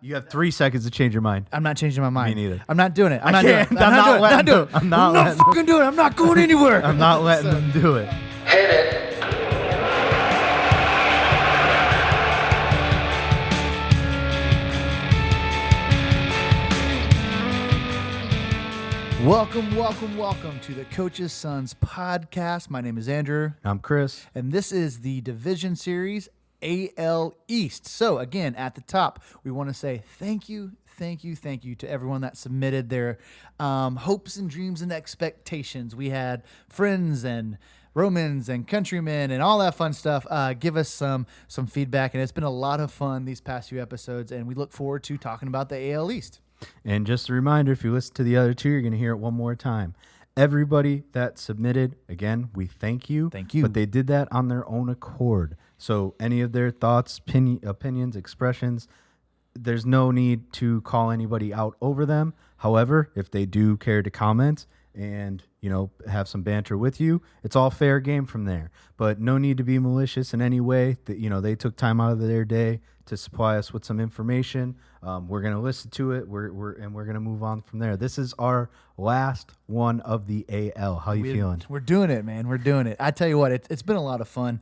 You have 3 seconds to change your mind. I'm not changing my mind. Me neither. I'm not doing it. I'm not letting them. I'm not fucking doing it. I'm not going anywhere. I'm not letting them do it. Hit it. Welcome to the Coach's Sons podcast. My name is Andrew. I'm Chris. And this is the Division Series AL East. So again, at the top, we want to say thank you to everyone that submitted their hopes and dreams and expectations. We had friends and Romans and countrymen and all that fun stuff give us some feedback, and it's been a lot of fun these past few episodes, and we look forward to talking about the AL East. And just a reminder, if you listen to the other two, you're going to hear it one more time. Everybody that submitted, again, we thank you. Thank you. But they did that on their own accord. So any of their thoughts, opinions, expressions, there's no need to call anybody out over them. However, if they do care to comment and, have some banter with you, it's all fair game from there. But no need to be malicious in any way. They took time out of their day to supply us with some information. We're going to listen to it. We're going to move on from there. This is our last one of the AL. How you feeling? We're doing it, man. We're doing it. I tell you what, it's been a lot of fun.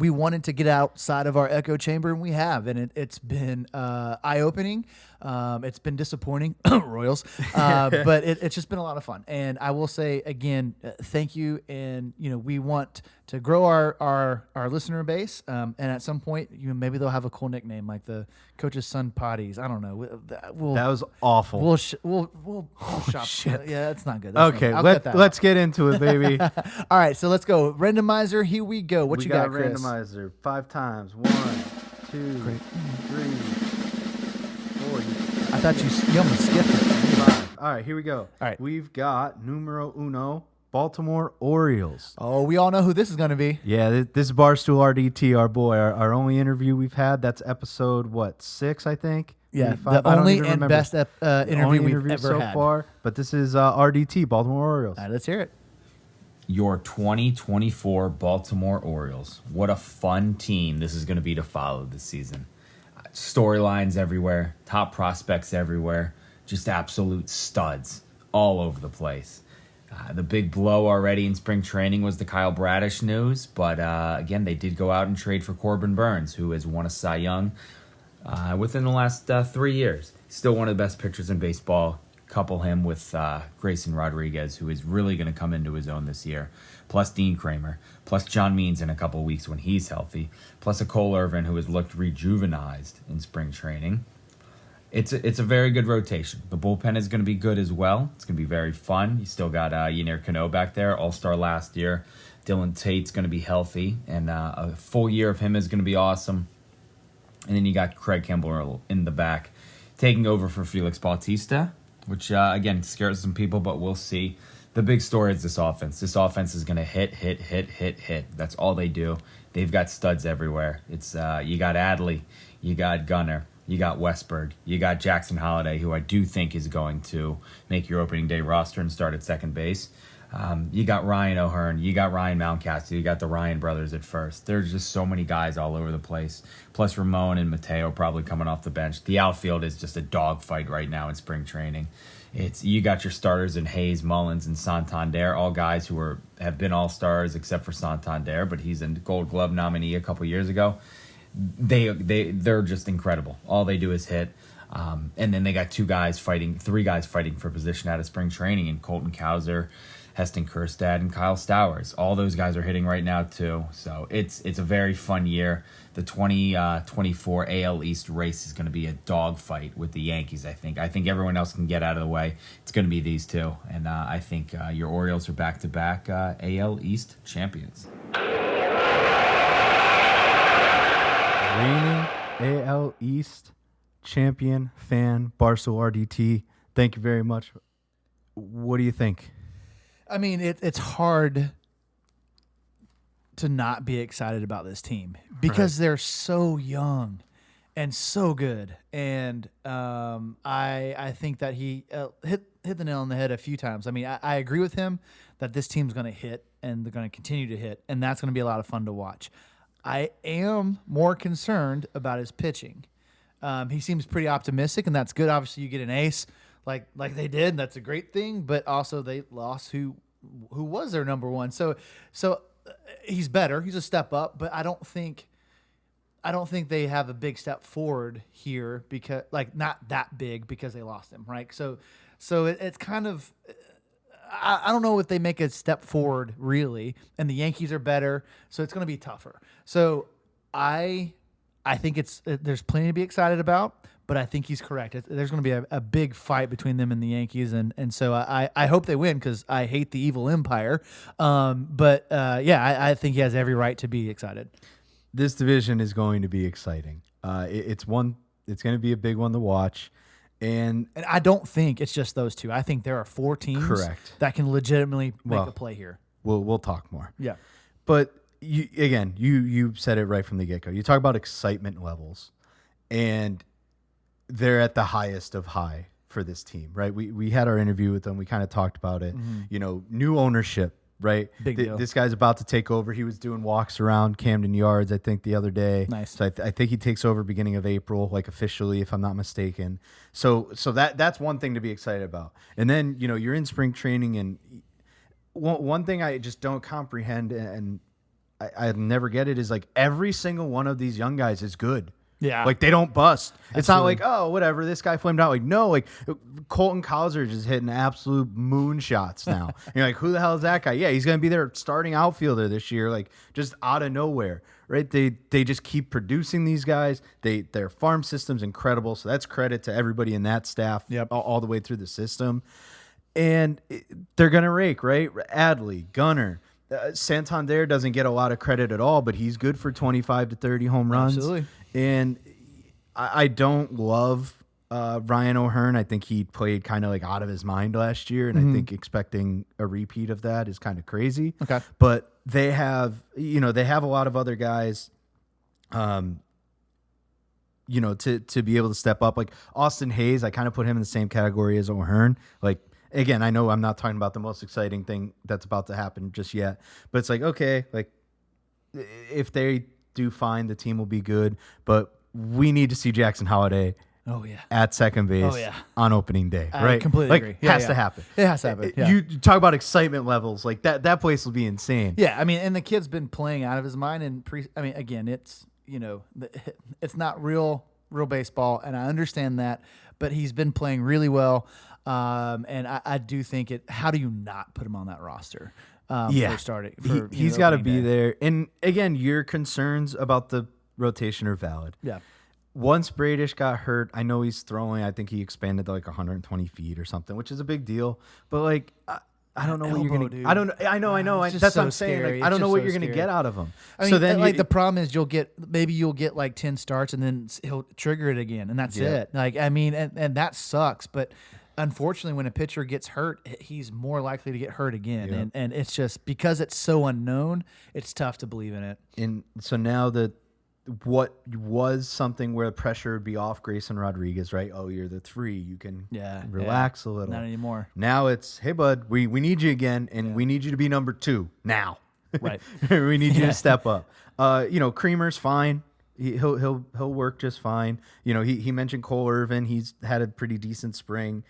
We wanted to get outside of our echo chamber, and we have, and it's been eye-opening. It's been disappointing, Royals, but it's just been a lot of fun. And I will say again, thank you. And we want to grow our listener base, and at some point, maybe they'll have a cool nickname like the Coach's Son Potties. I don't know. That was awful. We'll shop. Shit. Yeah, that's not good. Okay, let's get into it, baby. All right, so let's go. Randomizer, here we go. What you got, Chris? Randomizer 5 times. 1, 2, 3, 4. I thought you almost skipped it. 5. All right, here we go. All right. We've got numero uno, Baltimore Orioles. Oh, we all know who this is going to be. Yeah, this is Barstool RDT, our boy. Our only interview we've had. That's episode, 6, I think? Yeah, 85? the only and best interview we've ever so had. far. But this is RDT, Baltimore Orioles. All right, let's hear it. Your 2024 Baltimore Orioles. What a fun team this is going to be to follow this season. Storylines everywhere, top prospects everywhere, just absolute studs all over the place. The big blow already in spring training was the Kyle Bradish news, but again, they did go out and trade for Corbin Burnes, who has won a Cy Young within the last 3 years. Still one of the best pitchers in baseball. Couple him with Grayson Rodriguez, who is really going to come into his own this year, plus Dean Kramer, plus John Means in a couple of weeks when he's healthy, plus a Cole Irvin who has looked rejuvenized in spring training. It's a very good rotation. The bullpen is going to be good as well. It's going to be very fun. You still got Yennier Cano back there, all-star last year. Dylan Tate's going to be healthy, and a full year of him is going to be awesome. And then you got Craig Kimbrell in the back, taking over for Felix Bautista, which, again, scares some people, but we'll see. The big story is this offense. This offense is going to hit. That's all they do. They've got studs everywhere. It's you got Adley, you got Gunnar, you got Westberg, you got Jackson Holliday, who I do think is going to make your opening day roster and start at second base. You got Ryan O'Hearn, you got Ryan Mountcastle, you got the Ryan brothers at first. There's just so many guys all over the place. Plus Ramon and Mateo probably coming off the bench. The outfield is just a dogfight right now in spring training. You got your starters in Hayes, Mullins, and Santander, all guys who have been all-stars except for Santander, but he's a Gold Glove nominee a couple years ago. They're just incredible. All they do is hit. And then they got three guys fighting for position out of spring training in Colton Cowser, Heston Kjerstad, and Kyle Stowers. All those guys are hitting right now too. So it's a very fun year. The 2024 AL East race is going to be a dogfight with the Yankees, I think. I think everyone else can get out of the way. It's going to be these two. And I think your Orioles are back-to-back AL East champions. Reigning AL East champion fan, Barstool RDT. Thank you very much. What do you think? I mean, it's hard to not be excited about this team because they're so young and so good. And I think that he hit the nail on the head a few times. I mean, I agree with him that this team's going to hit and they're going to continue to hit, and that's going to be a lot of fun to watch. I am more concerned about his pitching. He seems pretty optimistic, and that's good. Obviously, you get an ace like they did. That's a great thing. But also, they lost who was their number one. So he's better. He's a step up, but I don't think they have a big step forward here because not that big because they lost him, right? So it's kind of I don't know if they make a step forward really, and the Yankees are better, so it's going to be tougher. So I think there's plenty to be excited about, but I think he's correct. There's going to be a big fight between them and the Yankees, and so I hope they win because I hate the evil empire. I think he has every right to be excited. This division is going to be exciting. It's going to be a big one to watch. And I don't think it's just those two. I think there are 4 teams that can legitimately make a play here. We'll talk more. Yeah. But you said it right from the get-go. You talk about excitement levels, and they're at the highest of high for this team, right? We had our interview with them. We kind of talked about it. Mm-hmm. New ownership, right? Big deal. This guy's about to take over. He was doing walks around Camden Yards, I think, the other day. Nice. So I think he takes over beginning of April, officially, if I'm not mistaken. So that's one thing to be excited about. And then, you're in spring training, and one thing I just don't comprehend, and I never get it, is every single one of these young guys is good. Yeah. They don't bust. It's Absolutely. not oh, whatever, this guy flamed out. No, Colton Cowser is hitting absolute moonshots now. You're who the hell is that guy? Yeah, he's going to be their starting outfielder this year, just out of nowhere, right? They just keep producing these guys. Their farm system's incredible, so that's credit to everybody in that staff. Yep. all the way through the system. And they're going to rake, right? Adley, Gunnar. Santander doesn't get a lot of credit at all, but he's good for 25 to 30 home runs. Absolutely. And I don't love Ryan O'Hearn. I think he played kind of out of his mind last year, and I think expecting a repeat of that is kind of crazy. Okay. But they have a lot of other guys, to be able to step up. Austin Hayes, I kind of put him in the same category as O'Hearn. Again, I know I'm not talking about the most exciting thing that's about to happen just yet, but it's okay, if they do fine, the team will be good, but we need to see Jackson Holliday at second base on opening day, right? I completely agree. Has to happen. It has to happen. Yeah. You talk about excitement levels, that place will be insane. Yeah, and the kid's been playing out of his mind, and again, it's it's not real baseball, and I understand that, but he's been playing really well. And I do think how do you not put him on that roster? For starting, he's got to be there. And again, your concerns about the rotation are valid. Yeah. Once Bradish got hurt, I know he's throwing. I think he expanded to 120 feet or something, which is a big deal. But I don't know what you're gonna. I don't know. I know. That's what I'm saying. I don't know what you're gonna get out of him. So then, the problem is you'll get 10 starts and then he'll trigger it again, and that's it. And that sucks. But unfortunately, when a pitcher gets hurt, he's more likely to get hurt again, and it's just because it's so unknown, it's tough to believe in it. And so now what was something where the pressure would be off Grayson Rodriguez, right? Oh, you're the 3. You can relax a little. Not anymore. Now it's, hey, bud, we need you again, and we need you to be number 2 now. Right. We need you to step up. Creamer's fine. He'll work just fine. He mentioned Cole Irvin. He's had a pretty decent spring.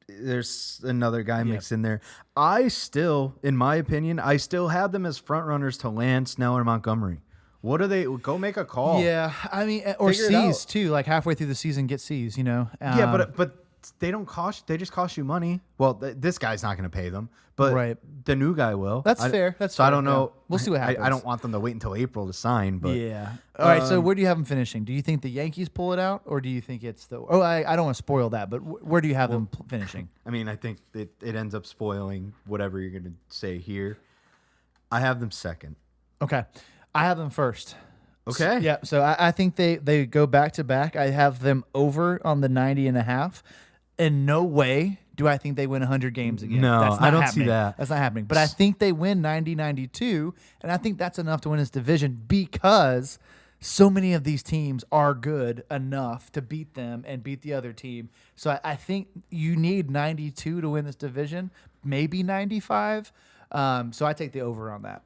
There's another guy mixed in there. In my opinion, I still have them as front runners to land Snell or Montgomery. What are they? Go make a call. Yeah, or C's too. Halfway through the season, get C's. Yeah, but they don't cost. They just cost you money. Well, this guy's not going to pay them, but the new guy will. That's fair. That's so fair. I don't know. Yeah. We'll see what happens. I don't want them to wait until April to sign. But yeah. All right. So where do you have them finishing? Do you think the Yankees pull it out, or do you think it's the? Oh, I don't want to spoil that, but where do you have them finishing? I think it ends up spoiling whatever you're going to say here. I have them second. Okay. I have them first. Okay. Yeah. So I think they go back to back. I have them over on the 90.5. In no way do I think they win 100 games again. No, that's not I don't happening. see that. That's not happening. But I think they win 90-92, and I think that's enough to win this division because so many of these teams are good enough to beat them and beat the other team. So I think you need 92 to win this division, maybe 95. So I take the over on that.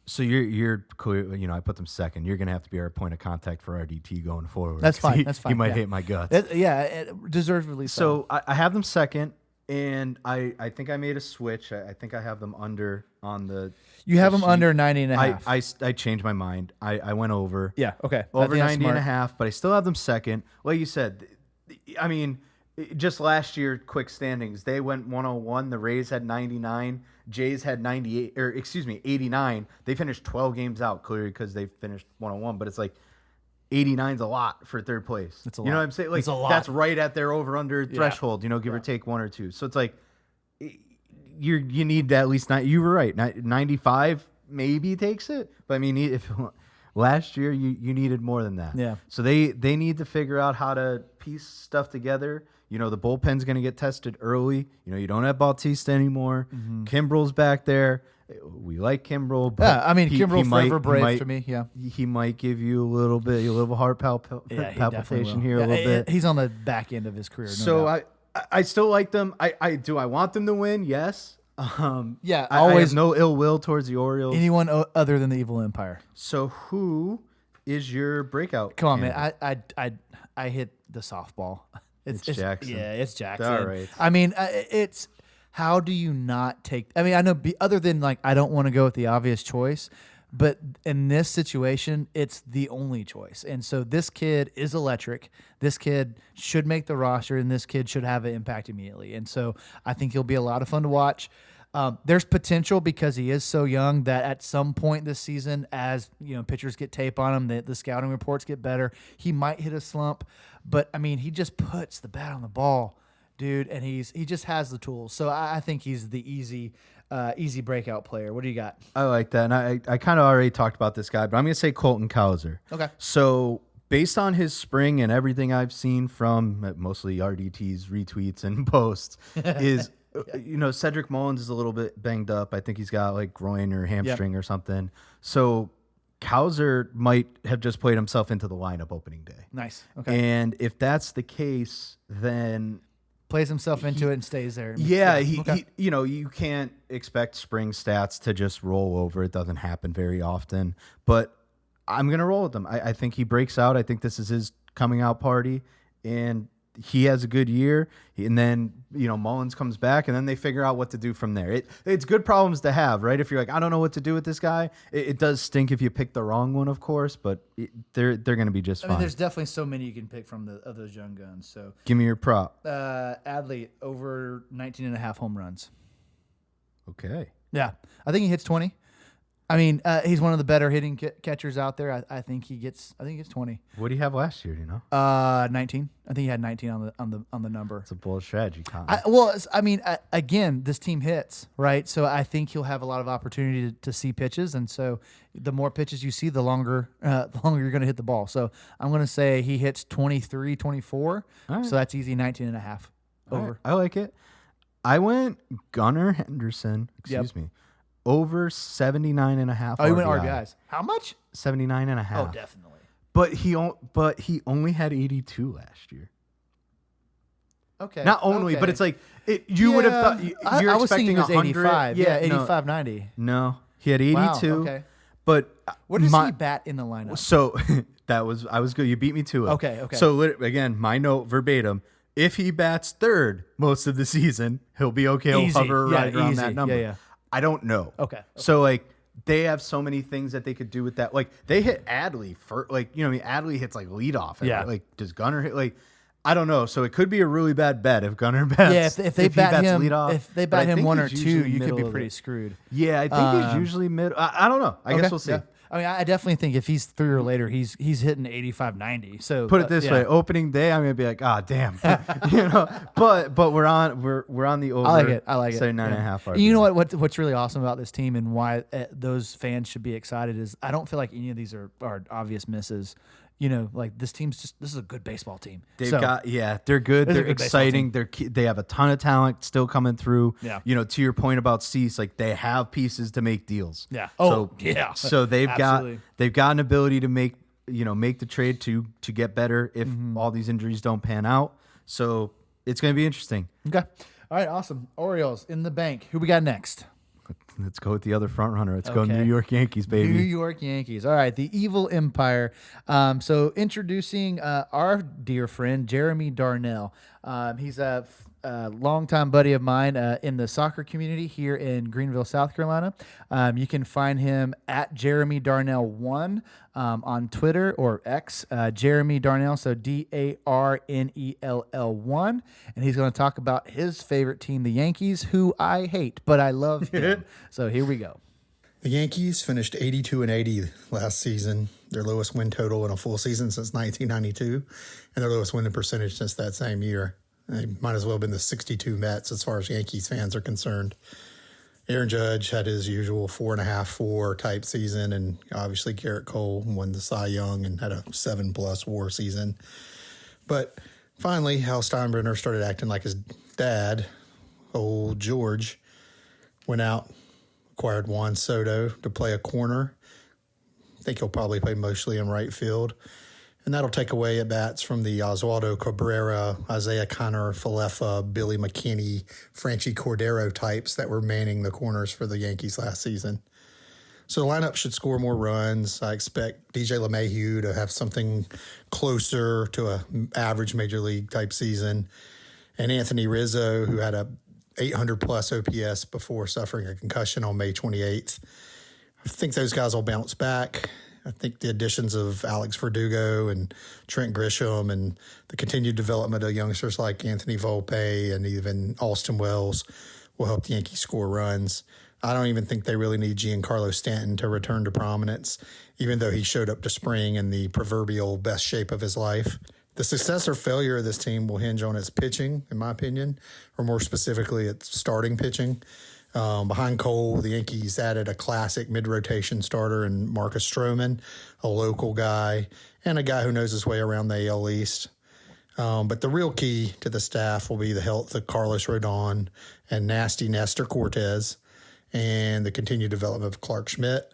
So you're clear. You know, I put them second. You're gonna have to be our point of contact for RDT going forward. That's fine. He, That's fine. He might yeah. hate my guts. It deservedly so. So I have them second, and I think I made a switch. I think I have them under on the. You have the them sheet. under 90.5. I changed my mind. I went over. Yeah. Okay. I Over think that's 90 and a smart. half, but I still have them second. Like you said, I mean, just last year, quick standings, they went 101. The Rays had 99. Jays had 89. They finished 12 games out, clearly because they finished 101. But it's like 89's a lot for third place. It's a You know lot. what I'm saying? Like It's a lot. that's right at their over/under threshold. You know, give or take one or two. So it's like you need at least you were right. 95 maybe takes it, but I mean if. Last year, you needed more than that. Yeah. So they need to figure out how to piece stuff together. You know, the bullpen's going to get tested early. You know, you don't have Bautista anymore. Kimbrel's back there. We like Kimbrel. But Yeah, I mean, he Kimbrel might- forever he brave might- to me. Yeah. He might give you a little heart Yeah, he definitely palpitation will. here Yeah, a little bit. He's on the back end of his career. No So doubt. I still like them. I want them to win. Yes. Yeah, I always- have no ill will towards the Orioles. anyone other than the Evil Empire. So who is your breakout? Come on, candidate? man. I hit the softball. It's Jackson. Yeah, it's Jackson. All right. I mean, it's how do you not take? I mean, I know other than like I don't want to go with the obvious choice, but in this situation, it's the only choice. And so this kid is electric. This kid should make the roster, and this kid should have an impact immediately. And so I think he'll be a lot of fun to watch. There's potential because he is so young that at some point this season, as you know, pitchers get tape on him, the scouting reports get better. He might hit a slump, but I mean, he just puts the bat on the ball, dude, and he just has the tools. So I think he's the easy breakout player. What do you got? I like that. And I kind of already talked about this guy, but I'm going to say Colton Cowser. Okay. So based on his spring and everything I've seen from mostly RDT's retweets and posts is, you know, Cedric Mullins is a little bit banged up. I think he's got like groin or hamstring or something. So Cowser might have just played himself into the lineup opening day. Nice. Okay. And if that's the case, then Plays himself into it and stays there. yeah, Okay. he, you know, you can't expect spring stats to just roll over. It doesn't happen very often. But I'm going to roll with him. I think he breaks out. I think this is his coming out party. And he has a good year. And then, you know, Mullins comes back, and then they figure out what to do from there. It's good problems to have, right? If you're like, I don't know what to do with this guy. It does stink if you pick the wrong one, of course, but they're going to be just I fine. mean, there's definitely so many you can pick from of those young guns. So Give me your prop. Adley over 19.5 home runs. Okay. Yeah, I think he hits 20. I mean, he's one of the better hitting catchers out there. I think he gets 20. What do you have last year? Do you know? 19. I think he had 19 on the number. It's a bold strategy, Cotton. Again, this team hits, right? So I think he'll have a lot of opportunity to see pitches, and so the more pitches you see, the longer you're going to hit the ball. So I'm going to say he hits 23, 24. All right. So that's easy, 19.5 All over. right, I like it. I went Gunnar Henderson, excuse me, over 79.5. Oh, you went RBIs. How much? 79.5. Oh, definitely. But he only had 82 last year. Okay. Not only, but okay. it's like you would have thought you're I was thinking expecting he was 100. 85. Yeah, no, 85, 90. No, he had 82. Wow, okay. But What does he bat in the lineup? So I was good. You beat me to it. Okay. So again, my note verbatim: if he bats third most of the season, he'll be okay. He'll Easy. hover Yeah, right around easy. that number. Yeah. I don't know. Okay. So like they have so many things that they could do with that. Like they hit Adley for like, you know, Adley hits like leadoff. Yeah. Like does Gunnar hit like? I don't know. So it could be a really bad bet if Gunnar bats. Yeah, if they he bat bats him, leadoff. if they But I bat him think one or he's two, usually you could middle be of pretty it. screwed. Yeah, I think he's usually mid. I don't know. I guess we'll see. Yeah. I mean, I definitely think if he's 3 or later, he's hitting 85, 90. So Put it this yeah. way: opening day, I'm gonna be like, ah, damn, you know. But we're on the over. I like it. I like it. 79.5. And you know what's really awesome about this team and why those fans should be excited is I don't feel like any of these are obvious misses. You know, like this is a good baseball team. They've So, got they're good, This is a they're good baseball exciting, they have a ton of talent still coming through. Yeah. You know, to your point about Cease, like they have pieces to make deals. Yeah. So, Oh, yeah. So they've Absolutely. got an ability to make the trade to get better if all these injuries don't pan out. So it's going to be interesting. Okay. All right. Awesome. Orioles in the bank. Who we got next? Let's go with the other front runner. Let's go Okay. New York Yankees, baby. New York Yankees. All right, the Evil Empire. So introducing our dear friend Jeremy Darnell. He's a longtime buddy of mine in the soccer community here in Greenville, South Carolina. You can find him at Jeremy Darnell1 on Twitter or X. Jeremy Darnell, so DARNELL1, and he's going to talk about his favorite team, the Yankees, who I hate, but I love him. So here we go. The Yankees finished 82-80 last season, their lowest win total in a full season since 1992, and their lowest winning percentage since that same year. They might as well have been the 62 Mets as far as Yankees fans are concerned. Aaron Judge had his usual 4.5-4 type season, and obviously Garrett Cole won the Cy Young and had a 7+ WAR season. But finally, Hal Steinbrenner started acting like his dad, old George, went out, acquired Juan Soto to play a corner. I think he'll probably play mostly in right field. And that'll take away at-bats from the Oswaldo Cabrera, Isaiah Connor, Falefa, Billy McKinney, Franchi Cordero types that were manning the corners for the Yankees last season. So the lineup should score more runs. I expect DJ LeMahieu to have something closer to an average Major League type season. And Anthony Rizzo, who had a 800-plus OPS before suffering a concussion on May 28th. I think those guys will bounce back. I think the additions of Alex Verdugo and Trent Grisham and the continued development of youngsters like Anthony Volpe and even Austin Wells will help the Yankees score runs. I don't even think they really need Giancarlo Stanton to return to prominence, even though he showed up to spring in the proverbial best shape of his life. The success or failure of this team will hinge on its pitching, in my opinion, or more specifically, its starting pitching. Behind Cole, the Yankees added a classic mid-rotation starter in Marcus Stroman, a local guy, and a guy who knows his way around the AL East. But the real key to the staff will be the health of Carlos Rodon and nasty Nestor Cortez and the continued development of Clark Schmidt.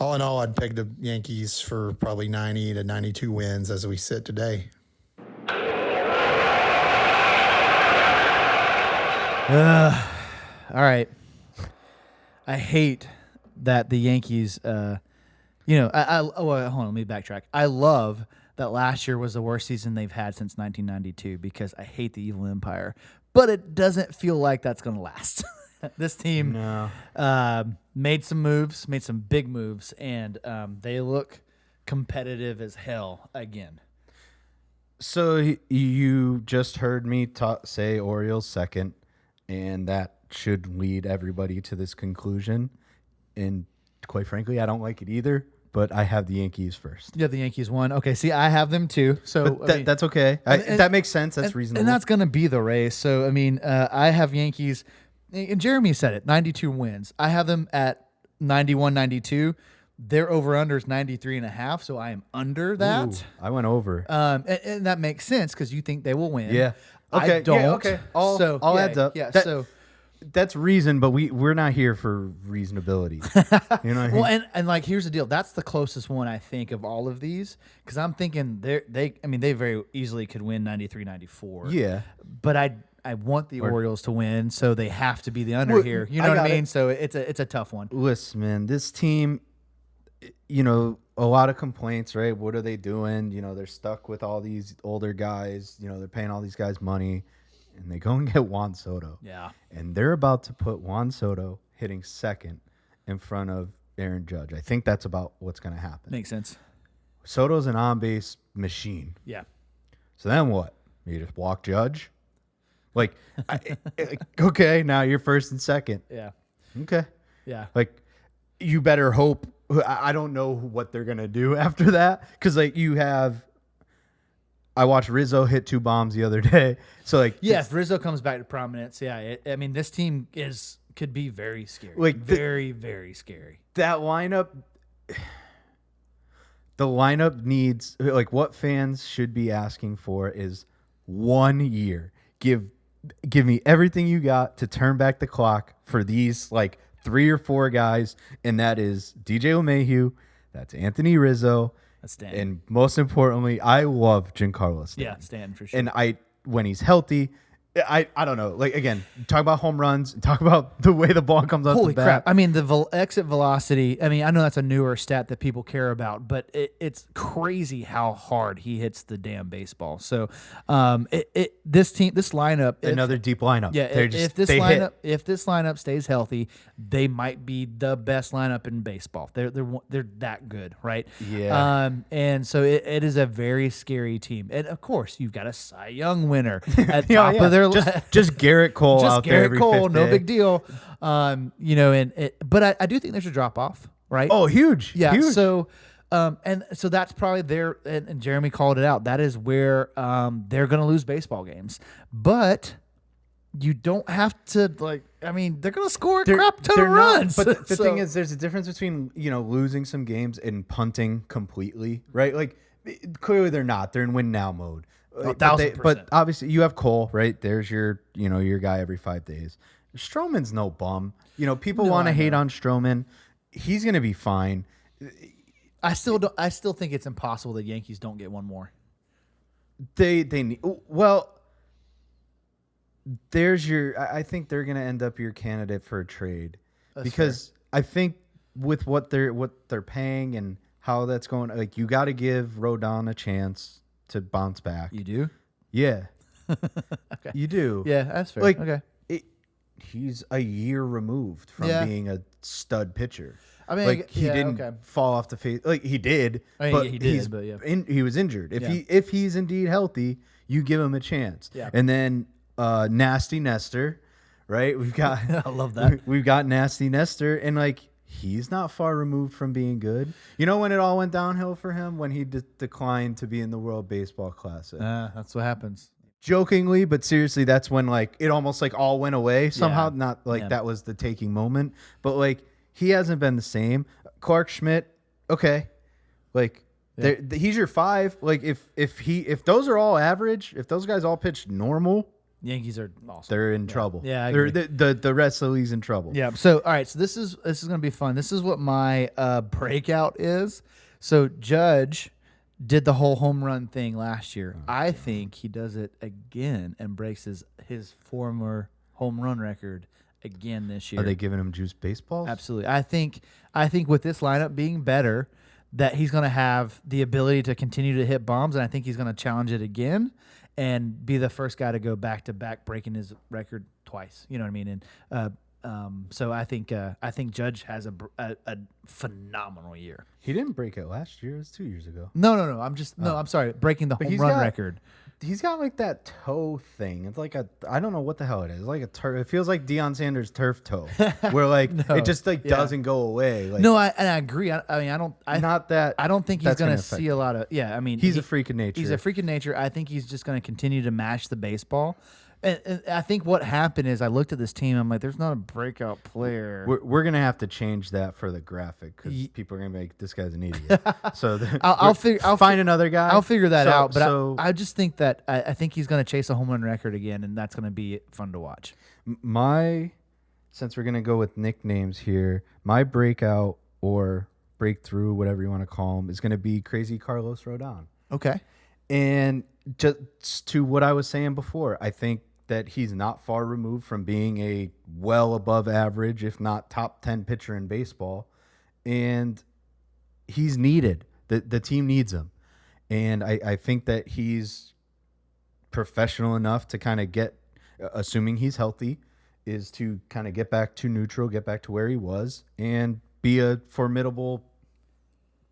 All in all, I'd peg the Yankees for probably 90 to 92 wins as we sit today. All right. I hate that the Yankees, hold on, let me backtrack. I love that last year was the worst season they've had since 1992 because I hate the Evil Empire, but it doesn't feel like that's going to last. This team made some moves, made some big moves, and they look competitive as hell again. So you just heard me say Orioles second, and that should lead everybody to this conclusion. And quite frankly, I don't like it either, but I have the Yankees first. Yeah, the Yankees won. Okay, see, I have them too. So That's okay. That makes sense. That's reasonable. And that's going to be the race. So, I have Yankees, and Jeremy said it, 92 wins. I have them at 91, 92. Their over-under is 93.5, so I am under that. Ooh, I went over. And that makes sense because you think they will win. Yeah. Okay. I don't. Yeah, okay. All adds up. Yeah. So that's reason, but we're not here for reasonability. You know what I mean? Well, and like here's the deal. That's the closest one I think of all of these because I'm thinking they very easily could win 93, 94. Yeah. But I want the Orioles to win, so they have to be the under here. You know what I mean? So it's a tough one. Listen, man, this team, a lot of complaints, right? What are they doing? They're stuck with all these older guys. They're paying all these guys money, and they go and get Juan Soto. Yeah. And they're about to put Juan Soto hitting second in front of Aaron Judge. I think that's about what's going to happen. Makes sense. Soto's an on-base machine. Yeah. So then what? You just walk Judge? Okay, now you're first and second. Yeah. Okay. Yeah. You better hope. I don't know what they're going to do after that. Because, I watched Rizzo hit 2 bombs the other day. So, if Rizzo comes back to prominence, this team could be very scary. Very, very scary. That lineup, the lineup needs, what fans should be asking for is 1 year. Give me everything you got to turn back the clock for these, 3 or 4 guys, and that is DJ LeMahieu, that's Anthony Rizzo, that's Stanton. And most importantly, I love Giancarlo Stanton. Yeah, Stanton for sure. And when he's healthy, I don't know. Like, again, talk about home runs. Talk about the way the ball comes off Holy the bat. crap. I mean, the exit velocity, I mean, I know that's a newer stat that people care about, but it's crazy how hard he hits the damn baseball. So this lineup. Another deep lineup. Yeah, They're if this lineup stays healthy, they might be the best lineup in baseball. They're that good, right? Yeah. And so it is a very scary team. And of course, you've got a Cy Young winner at top of their just Garrett Cole just out there Garrett every Cole, fifth no day. big deal. But I do think there's a drop off, right? Oh, huge. Yeah. Huge. So, and so that's probably there. And Jeremy called it out. That is where they're going to lose baseball games. But you don't have to I mean, they're going to score a crap ton of runs. But the thing is, there's a difference between losing some games and punting completely, right? Like clearly they're not. They're in win now mode. 1,000%. But obviously you have Cole, right? There's your your guy every 5 days. Stroman's no bum. People want to hate on Stroman. He's going to be fine. I still think it's impossible that Yankees don't get one more. They need, well, there's I think they're going to end up your candidate for a trade. That's because fair. I think with what they're paying and how that's going, like, you got to give Rodon a chance to bounce back. You do? Yeah. Okay. You do. Yeah, that's fair. Like, okay. He's a year removed from being a stud pitcher. I mean, like, he didn't fall off the face. Like, he did. I mean, but he did, but yeah. He was injured. If he's indeed healthy, you give him a chance. Yeah. And then Nasty Nestor, right? We've got I love that. We've got Nasty Nestor, and like, he's not far removed from being good. You know when it all went downhill for him? When he declined to be in the World Baseball Classic. That's what happens. Jokingly, but seriously, that's when like it almost like all went away somehow. Yeah. Not like that was the taking moment, but like he hasn't been the same. Clark Schmidt, okay, like he's your 5. Like if those are all average, if those guys all pitch normal, Yankees are awesome. they're in trouble. Yeah, I agree. The rest of the league's in trouble. Yeah. So all right. So this is gonna be fun. This is what my breakout is. So Judge did the whole home run thing last year. I think he does it again and breaks his former home run record again this year. Are they giving him juice baseballs? Absolutely. I think with this lineup being better, that he's going to have the ability to continue to hit bombs, and I think he's going to challenge it again and be the first guy to go back to back, breaking his record twice. You know what I mean? And so I think Judge has a phenomenal year. He didn't break it last year. It was 2 years ago. No. I'm sorry. Breaking the home run record. He's got like that toe thing. It's like I don't know what the hell it is. Like a turf. It feels like Deion Sanders' turf toe, where like it just like doesn't go away. Like, no, I agree. I don't think he's going to see a lot of. Yeah, I mean, he's a freak of nature. He's a freak of nature. I think he's just going to continue to mash the baseball. And I think what happened is I looked at this team. I'm like, there's not a breakout player. We're gonna have to change that for the graphic because people are gonna be like, this guy's an idiot. So I'll find another guy. I'll figure that out. But so I just think that I think he's going to chase a home run record again, and that's going to be fun to watch. Since we're gonna go with nicknames here, my breakout or breakthrough, whatever you want to call him, is gonna be Crazy Carlos Rodon. Okay. And just to what I was saying before, I think that he's not far removed from being a well above average, if not top 10 pitcher in baseball. And he's needed. The team needs him. And I think that he's professional enough to kind of get, assuming he's healthy, is to kind of get back to neutral, get back to where he was, and be a formidable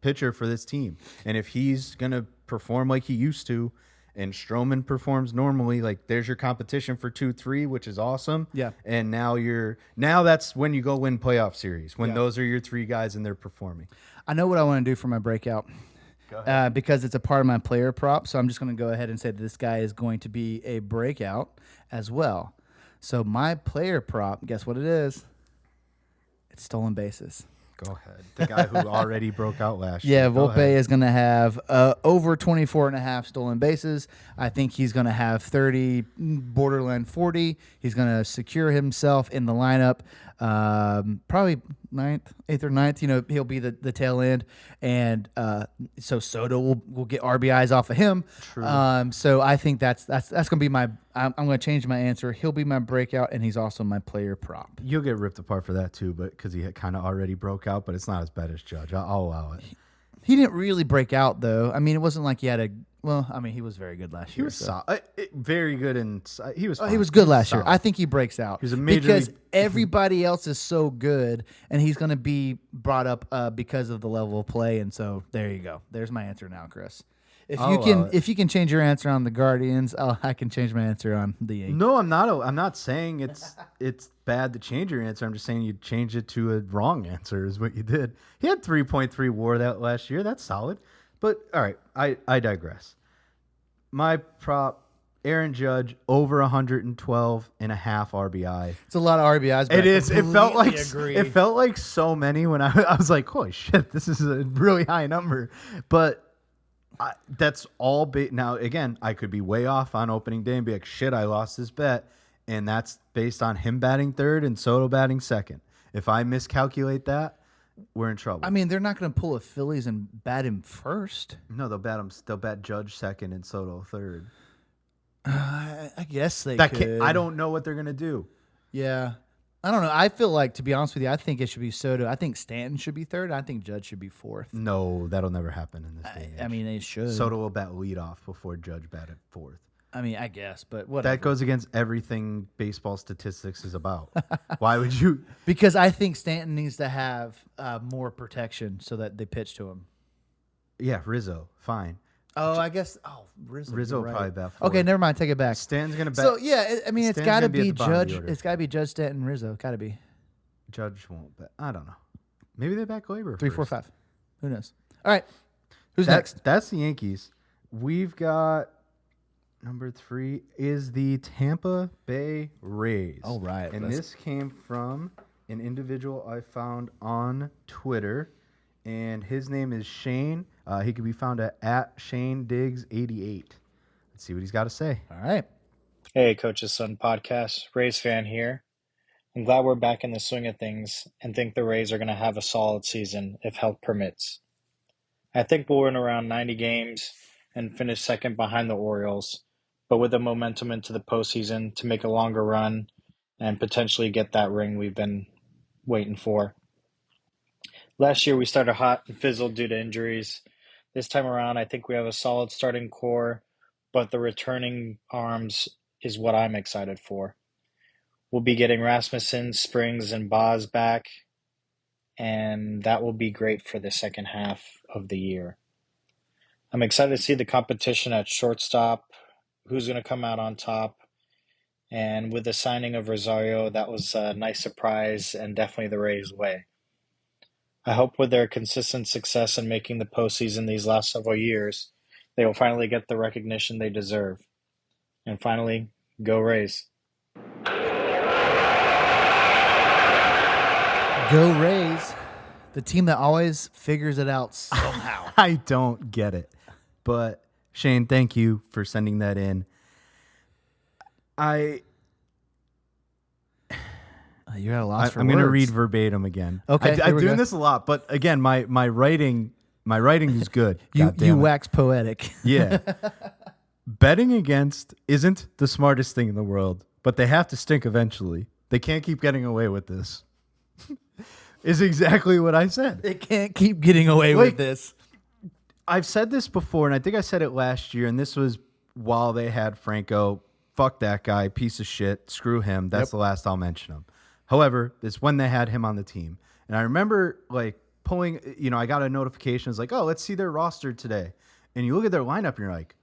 pitcher for this team. And if he's going to perform like he used to, and Stroman performs normally, like, there's your competition for 2-3, which is awesome. Yeah. And now that's when you go win playoff series, when those are your 3 guys and they're performing. I know what I want to do for my breakout. Go ahead. Because it's a part of my player prop, so I'm just going to go ahead and say that this guy is going to be a breakout as well. So my player prop, guess what it is? It's stolen bases. Go ahead. The guy who already broke out last year. Yeah, Go Volpe ahead. is going to have over 24.5 stolen bases. I think he's going to have 30, borderline 40. He's going to secure himself in the lineup. Probably 8th or 9th. He'll be the tail end, and so Soto will get RBIs off of him. True. So I think that's gonna be my. I'm gonna change my answer. He'll be my breakout, and he's also my player prop. You'll get ripped apart for that too, but because he kind of already broke out, but it's not as bad as Judge. I'll allow it. He didn't really break out though. I mean, it wasn't like he had a. Well, I mean, he was very good last year. He was very good, and he was. He was good last year. I think he breaks out. He's a major because league- everybody else is so good, and he's going to be brought up because of the level of play. And so there you go. There's my answer now, Chris. If you can change your answer on the Guardians, I can change my answer on the Yankees. No, I'm not. I'm not saying it's bad to change your answer. I'm just saying you changed it to a wrong answer is what you did. He had 3.3 WAR that last year. That's solid. But all right, I digress. My prop, Aaron Judge, over 112 and a half RBI. It's a lot of RBIs. But It is. It felt like agree. it felt like so many when I was like, holy shit, this is a really high number. But that's all. Now again, I could be way off on opening day and be like, shit, I lost this bet, and that's based on him batting third and Soto batting second. If I miscalculate that, we're in trouble. I mean, they're not going to pull a Phillies and bat him first. No, they'll bat him. They'll bat Judge second and Soto third. I guess they That could. I don't know what they're gonna do. Yeah. I don't know. I feel like, to be honest with you, I think it should be Soto. I think Stanton should be third. I think Judge should be fourth. No, that'll never happen in this day. and I age. mean, they should. Soto will bat leadoff before Judge bat at fourth. I mean, I guess, but whatever. That goes against everything baseball statistics is about. Why would you? Because I think Stanton needs to have more protection so that they pitch to him. Yeah, Rizzo, fine. Oh, I guess. Oh, Rizzo. Rizzo you're right. probably bat fourth. Okay, never mind. Take it back. Stanton's gonna bat. So yeah, I mean, it's Stanton's got to gonna be at be the bottom of the Judge. order. It's got to be Judge, Stanton, Rizzo. Got to be Judge won't bet. I don't know. Maybe they bat Glaber. 3, 4, first. 5. Who knows? All right, who's next? That's the Yankees. We've got number 3 is the Tampa Bay Rays. All right, And let's- this came from an individual I found on Twitter, and his name is Shane. He can be found at ShaneDiggs88. Let's see what he's got to say. All right. Hey, Coach's Son podcast. Rays fan here. I'm glad we're back in the swing of things and think the Rays are going to have a solid season if health permits. I think we'll win around 90 games and finish second behind the Orioles, but with the momentum into the postseason to make a longer run and potentially get that ring we've been waiting for. Last year we started hot and fizzled due to injuries. This time around I think we have a solid starting core, but the returning arms is what I'm excited for. We'll be getting Rasmussen, Springs, and Boz back, and that will be great for the second half of the year. I'm excited to see the competition at shortstop, who's going to come out on top, and with the signing of Rosario, that was a nice surprise and definitely the Rays' way. I hope with their consistent success in making the postseason these last several years, they will finally get the recognition they deserve. And finally, go Rays. Go Rays, the team that always figures it out somehow. I don't get it. But Shane, thank you for sending that in. You're at a loss for I'm words. going to read verbatim again. Okay, I'm here we doing go. this a lot, but again, my writing is good. You God damn it. wax poetic. Yeah. Betting against isn't the smartest thing in the world, but they have to stink eventually. They can't keep getting away with this. Is exactly what I said. They can't keep getting away Like- with this. I've said this before, and I think I said it last year, and this was while they had Franco. Fuck that guy, piece of shit. Screw him. That's the last I'll mention him. However, it's when they had him on the team. And I remember like pulling, I got a notification. It's like, oh, let's see their roster today. And you look at their lineup and you're like,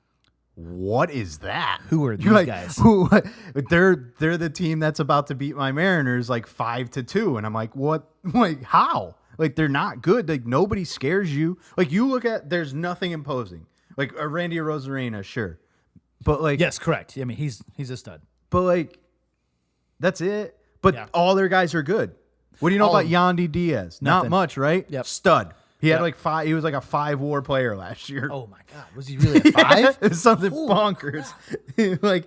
what is that? Who are You're these like, guys? Who? They're the team that's about to beat my Mariners like 5-2. And I'm like, what? Like, how? Like, they're not good. Like, nobody scares you. Like, you look at, there's nothing imposing. Like, a Randy Rosarena, sure. But, like, Yes, correct. I mean, he's a stud. but, like, that's it. But Yeah. all their guys are good. What do you know All about of Yandy Diaz? Not Nothing. much, right? Yep. Stud. He had Yep. like 5. He was like a 5 WAR player last year. Oh my God, was he really a 5? It's something Holy bonkers. like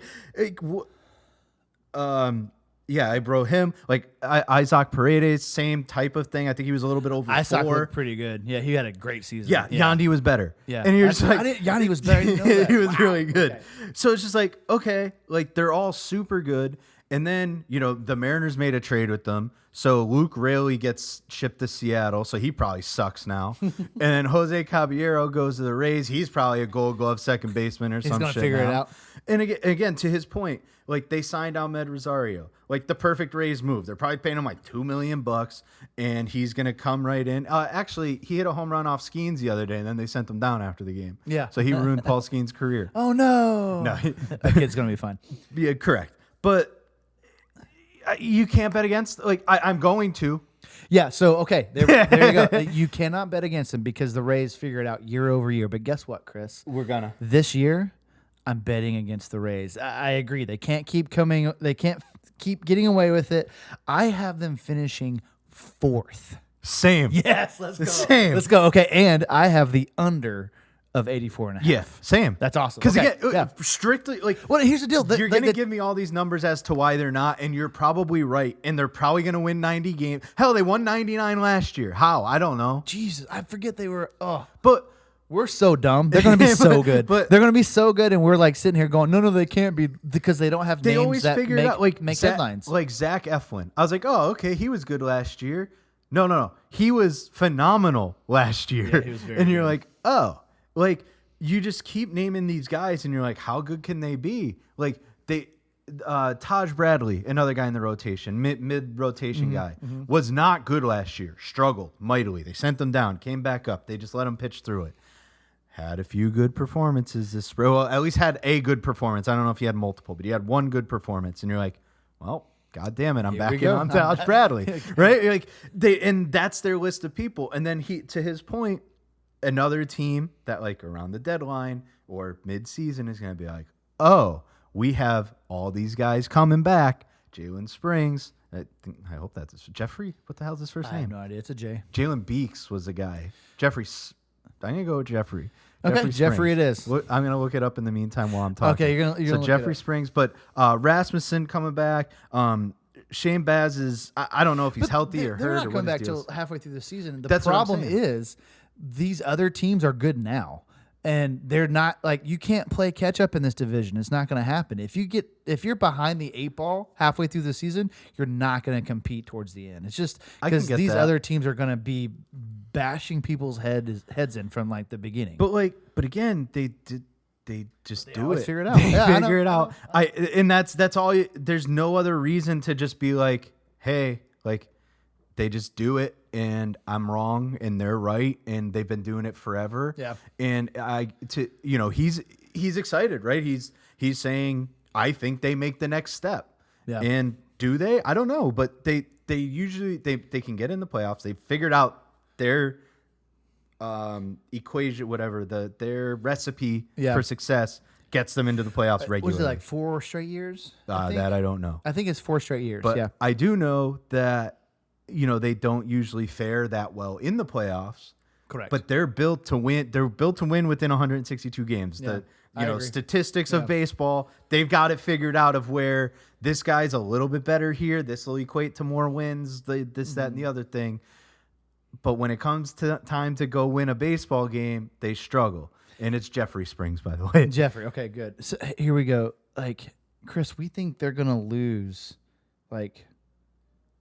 Yeah, him. Like Isaac Paredes, same type of thing. I think he was a little bit over Isaac 4. looked pretty good. Yeah, he had a great season. Yeah, Yandy was better. Yeah. And you're just like, Yandy was better. I didn't know that. he was Wow. really good. Okay. So it's just like, okay, like they're all super good. And then, the Mariners made a trade with them. So Luke Raley gets shipped to Seattle. So he probably sucks now. And then Jose Caballero goes to the Rays. He's probably a Gold Glove second baseman or some gonna shit figure it now. out. And again, to his point, like they signed Ahmed Rosario, like the perfect Rays move. They're probably paying him like $2 million, and he's gonna come right in. Actually, he hit a home run off Skeens the other day, and then they sent him down after the game. Yeah. So he ruined Paul Skeens' career. Oh no. No, That kid's gonna be fine. yeah, correct. But you can't bet against. Like I'm going to. Yeah. So okay, there you go. You cannot bet against them because the Rays figure it out year over year. But guess what, Chris? We're gonna. This year, I'm betting against the Rays. I agree. They can't keep coming. They can't keep getting away with it. I have them finishing 4th. Same. Yes, let's go. Same. Let's go. Okay, and I have the under of 84.5. Yeah. Same. That's awesome. Because Okay, again, yeah. strictly like. Well, here's the deal. You're going to give me all these numbers as to why they're not, and you're probably right. And they're probably going to win 90 games. Hell, they won 99 last year. How? I don't know. Jesus, I forget they were. Oh, But we're so dumb. They're going to be so good. but- They're going to be so good, and we're like sitting here going, no, they can't be because they don't have they names always that figure make, it out. Like make Zach, headlines. Like Zach Eflin. I was like, oh, okay, he was good last year. No. He was phenomenal last year. Yeah, he was very and you're good. like, oh, like you just keep naming these guys, and you're like, how good can they be? Like Taj Bradley, another guy in the rotation, mid rotation guy, was not good last year. Struggled mightily. They sent him down, came back up. They just let him pitch through it. Had a few good performances this spring. Well, at least had a good performance. I don't know if he had multiple, but he had one good performance. And you're like, well, God damn it, I'm Here we back in go. on Taj Bradley, right? Like and that's their list of people. And then to his point, another team that like around the deadline or mid-season is going to be like, oh, we have all these guys coming back. Jalen Springs. I hope that's Jeffrey. What the hell's his first I have name? no idea. It's a J. Jalen Beeks was the guy. Jeffrey. I'm gonna go with Jeffrey. Okay, Jeffrey Springs. it is. I'm gonna look it up in the meantime while I'm talking. Okay, you're gonna so look it Jeffrey up. Springs, but Rasmussen coming back. Shane Baz is. I don't know if he's But healthy or they're hurt not or coming what back his deal till is. halfway through the season. The That's what I'm problem saying. is these other teams are good now, and they're not like you can't play catch up in this division. It's not going to happen. If you're behind the 8 ball halfway through the season, you're not going to compete towards the end. It's just I can because get these that. other teams are going to be bashing people's heads in from like the beginning. But again, they just do always it. figure it out. They Yeah, I know, figure it I out. And that's all. There's no other reason to just be like, hey, like they just do it, and I'm wrong, and they're right, and they've been doing it forever. Yeah. And he's excited, right? He's saying, I think they make the next step. Yeah. And do they? I don't know, but they usually they can get in the playoffs. They figured out their equation, whatever their recipe Yeah. for success gets them into the playoffs regularly. Was it like 4 straight years? That I don't know, I think it's 4 straight years. but yeah. I do know that they don't usually fare that well in the playoffs. Correct. But they're built to win. They're built to win within 162 games. Yeah, The I agree. statistics Yeah. of baseball, they've got it figured out of where this guy's a little bit better here. This will equate to more wins. This, that, and the other thing. But when it comes to time to go win a baseball game, they struggle. And it's Jeffrey Springs, by the way. Jeffrey. Okay, good. So here we go. Like, Chris, we think they're going to lose like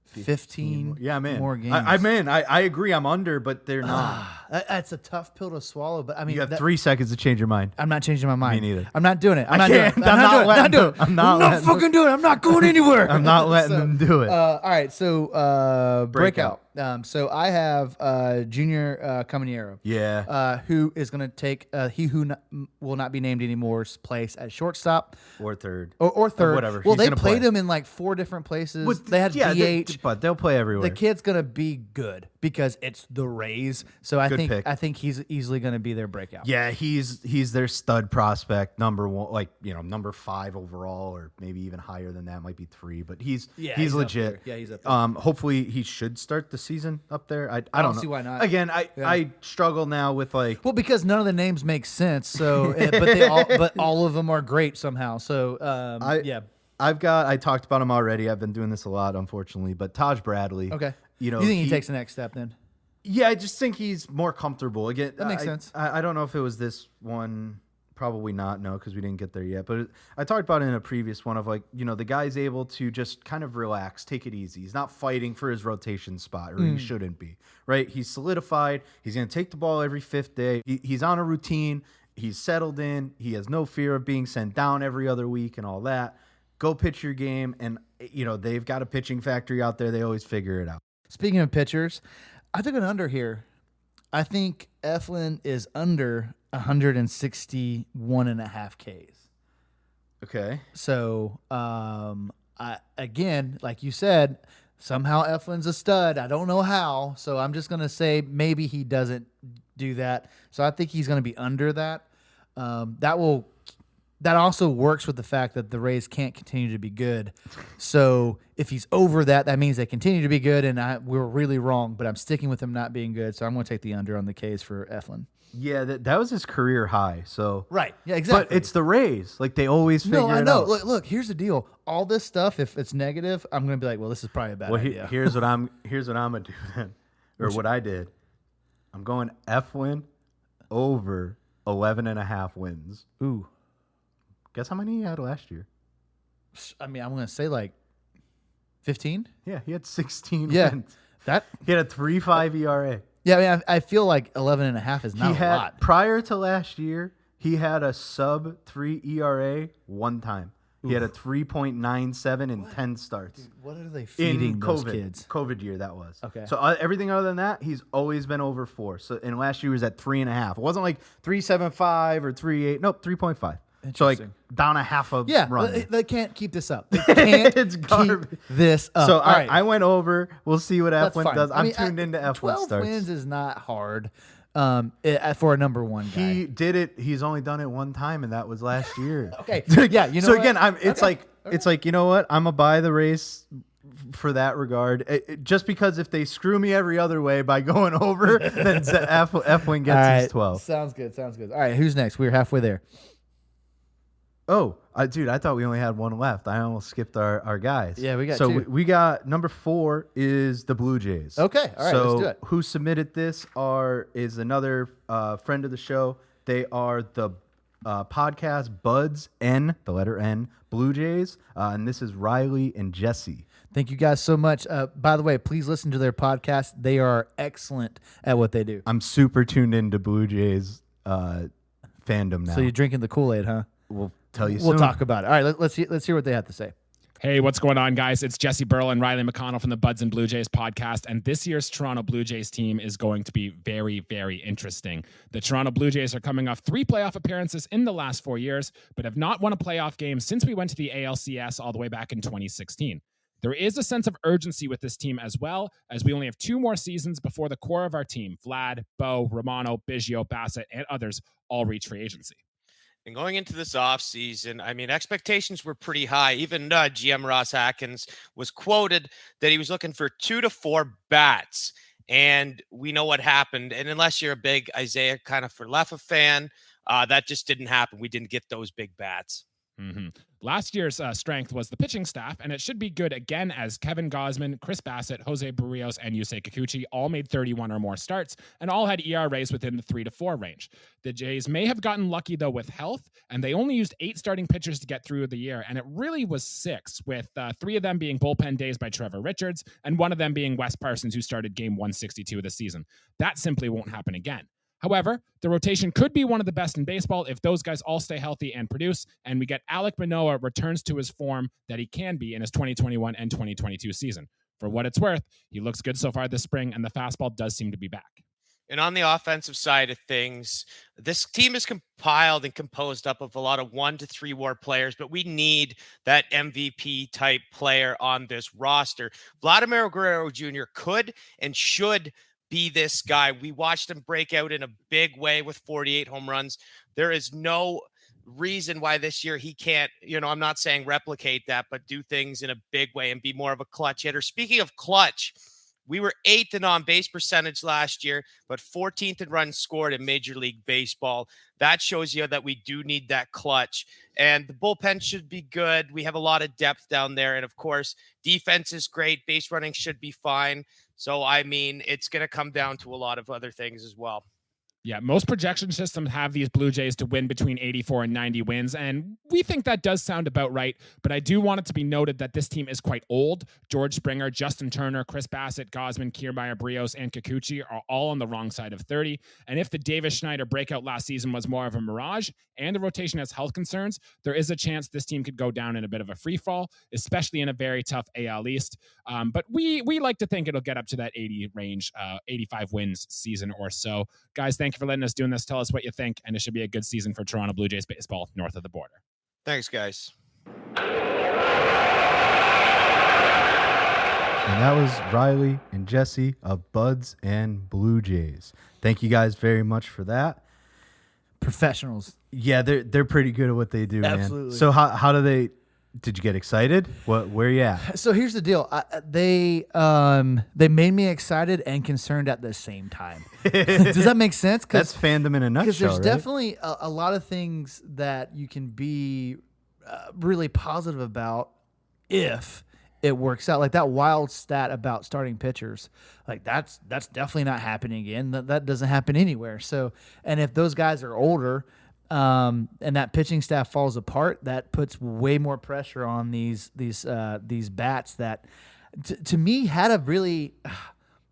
15 Yeah, man. more games. I agree. I'm under, but they're not. That's a tough pill to swallow, but I mean, You have 3 seconds to change your mind. I'm not changing my mind. Me neither. I'm not doing it. I'm I not can't. doing it. I'm not letting doing it. them- I'm not letting them- fucking doing it. I'm not going anywhere. I'm not letting them do it. All right, so breakout. Breakout. So I have Junior Caminero. Yeah. Who is going to take he who will not be named anymore's place at shortstop Or third. or third. whatever. Well, He's they gonna played play. him in like 4 different places. With- they had yeah, DH. but they'll play everywhere. The kid's gonna be good because it's the Rays. So I Good think pick. I think he's easily gonna be their breakout. Yeah, he's their stud prospect, number 1, like number 5 overall, or maybe even higher than that, might be 3. But he's he's up legit. there. Yeah, he's up there. Hopefully he should start the season up there. I don't know. see why not. Again, I struggle now with like. Well, because none of the names make sense. So, but all of them are great somehow. So, yeah. I talked about him already. I've been doing this a lot, unfortunately, but Taj Bradley. Okay. You know, You think he takes the next step then? Yeah, I just think he's more comfortable. Again, That makes sense. I don't know if it was this one. Probably not, no, because we didn't get there yet. But I talked about it in a previous one of like, you know, the guy's able to just kind of relax, take it easy. He's not fighting for his rotation spot, or he shouldn't be, right? He's solidified. He's going to take the ball every fifth day. He's on a routine. He's settled in. He has no fear of being sent down every other week and all that. Go pitch your game. And, you know, they've got a pitching factory out there. They always figure it out. Speaking of pitchers, I took an under here. I think Eflin is under 161.5 Ks. Okay. So, again, like you said, somehow Eflin's a stud. I don't know how. So I'm just going to say maybe he doesn't do that. So I think he's going to be under that. That also works with the fact that the Rays can't continue to be good. So if he's over that, that means they continue to be good, and we were really wrong, but I'm sticking with him not being good, so I'm going to take the under on the Ks for Eflin. Yeah, that was his career high. So right, yeah, exactly. But it's the Rays. Like, they always figure it out. No, I know. Look, here's the deal. All this stuff, if it's negative, I'm going to be like, well, this is probably a bad idea. Here's what I'm gonna do then, or what I did. I'm going Eflin over 11.5 wins. Ooh. Guess how many he had last year? I mean, I'm going to say like 15. Yeah, he had 16 Yeah, wins. he had a 3.5 ERA. Yeah, I mean, I feel like 11.5 is not a lot. Prior to last year, he had a sub 3 ERA one time. He had a 3.97 in 10 starts. Dude, what are they feeding in those COVID, kids? COVID year that was. Okay. So everything other than that, he's always been over 4. So and last year he was at 3.5. It wasn't like 3.75 or 3.8. Nope, 3.5. So like down a half a run. They can't keep this up. They can't It's garbage. keep this up. So All right. I went over. We'll see what That's Eflin fine. does. I mean, tuned into Eflin 12 starts. wins is not hard for a number one guy. He did it. He's only done it one time, and that was last year. Okay. Yeah. You know. So what? again, it's like, you know what? I'm gonna buy the race for that regard. Just because if they screw me every other way by going over, then Eflin gets his 12. Sounds good. All right. Who's next? We're halfway there. Oh, dude, I thought we only had one left. I almost skipped our guys. Yeah, we got so two. we got number 4 is the Blue Jays. Okay, all right, so let's do it. Who submitted this is another friend of the show. They are the podcast Buds N, the letter N, Blue Jays, and this is Riley and Jesse. Thank you guys so much. By the way, please listen to their podcast. They are excellent at what they do. I'm super tuned into Blue Jays fandom now. So you're drinking the Kool-Aid, huh? We'll tell you soon. We'll talk about it. All right, let's hear what they have to say. Hey, what's going on, guys? It's Jesse Burl and Riley McConnell from the Buds and Blue Jays podcast, and this year's Toronto Blue Jays team is going to be very, very interesting. The Toronto Blue Jays are coming off 3 playoff appearances in the last 4 years, but have not won a playoff game since we went to the ALCS all the way back in 2016. There is a sense of urgency with this team as well, as we only have 2 more seasons before the core of our team, Vlad, Bo, Romano, Biggio, Bassett, and others, all reach free agency. And going into this offseason, I mean, expectations were pretty high. Even GM Ross Atkins was quoted that he was looking for 2 to 4 bats. And we know what happened. And unless you're a big Isaiah kind of Ferlefa fan, that just didn't happen. We didn't get those big bats. Mm-hmm. Last year's strength was the pitching staff, and it should be good again as Kevin Gausman, Chris Bassett, Jose Barrios, and Yusei Kikuchi all made 31 or more starts and all had ERAs within the 3 to 4 range. The Jays may have gotten lucky, though, with health, and they only used 8 starting pitchers to get through the year, and it really was 6, with 3 of them being bullpen days by Trevor Richards and 1 of them being Wes Parsons, who started game 162 of the season. That simply won't happen again. However, the rotation could be one of the best in baseball if those guys all stay healthy and produce, and we get Alek Manoah returns to his form that he can be in his 2021 and 2022 season. For what it's worth, he looks good so far this spring, and the fastball does seem to be back. And on the offensive side of things, this team is compiled and composed up of a lot of 1 to 3 WAR players, but we need that MVP type player on this roster. Vladimir Guerrero Jr. could and should be this guy. We watched him break out in a big way with 48 home runs. There is no reason why this year he can't, I'm not saying replicate that, but do things in a big way and be more of a clutch hitter. Speaking of clutch, We were 8th in on-base percentage last year, but 14th in runs scored in Major League Baseball. That shows you that we do need that clutch. And the bullpen should be good. We have a lot of depth down there. And, of course, defense is great. Base running should be fine. So, I mean, it's going to come down to a lot of other things as well. Yeah, most projection systems have these Blue Jays to win between 84 and 90 wins, and we think that does sound about right, but I do want it to be noted that this team is quite old. George Springer, Justin Turner, Chris Bassett, Gosman, Kiermaier, Brios, and Kikuchi are all on the wrong side of 30, and if the Davis Schneider breakout last season was more of a mirage and the rotation has health concerns, there is a chance this team could go down in a bit of a free fall, especially in a very tough AL East, but we like to think it'll get up to that 80 range, 85 wins season or so. Guys, thank you for letting us do this. Tell us what you think, and it should be a good season for Toronto Blue Jays baseball north of the border. Thanks, guys. And that was Riley and Jesse of Buds and Blue Jays. Thank you guys very much for that. Professionals. Yeah, they're pretty good at what they do, Absolutely. man. So how do they? Did you get excited? Where you at? So here's the deal. They made me excited and concerned at the same time. Does that make sense? That's fandom in a nutshell, Because there's right? definitely a lot of things that you can be really positive about if it works out. Like that wild stat about starting pitchers. Like that's definitely not happening again. That doesn't happen anywhere. So, and if those guys are older, and that pitching staff falls apart, that puts way more pressure on these bats that, to me, had a really.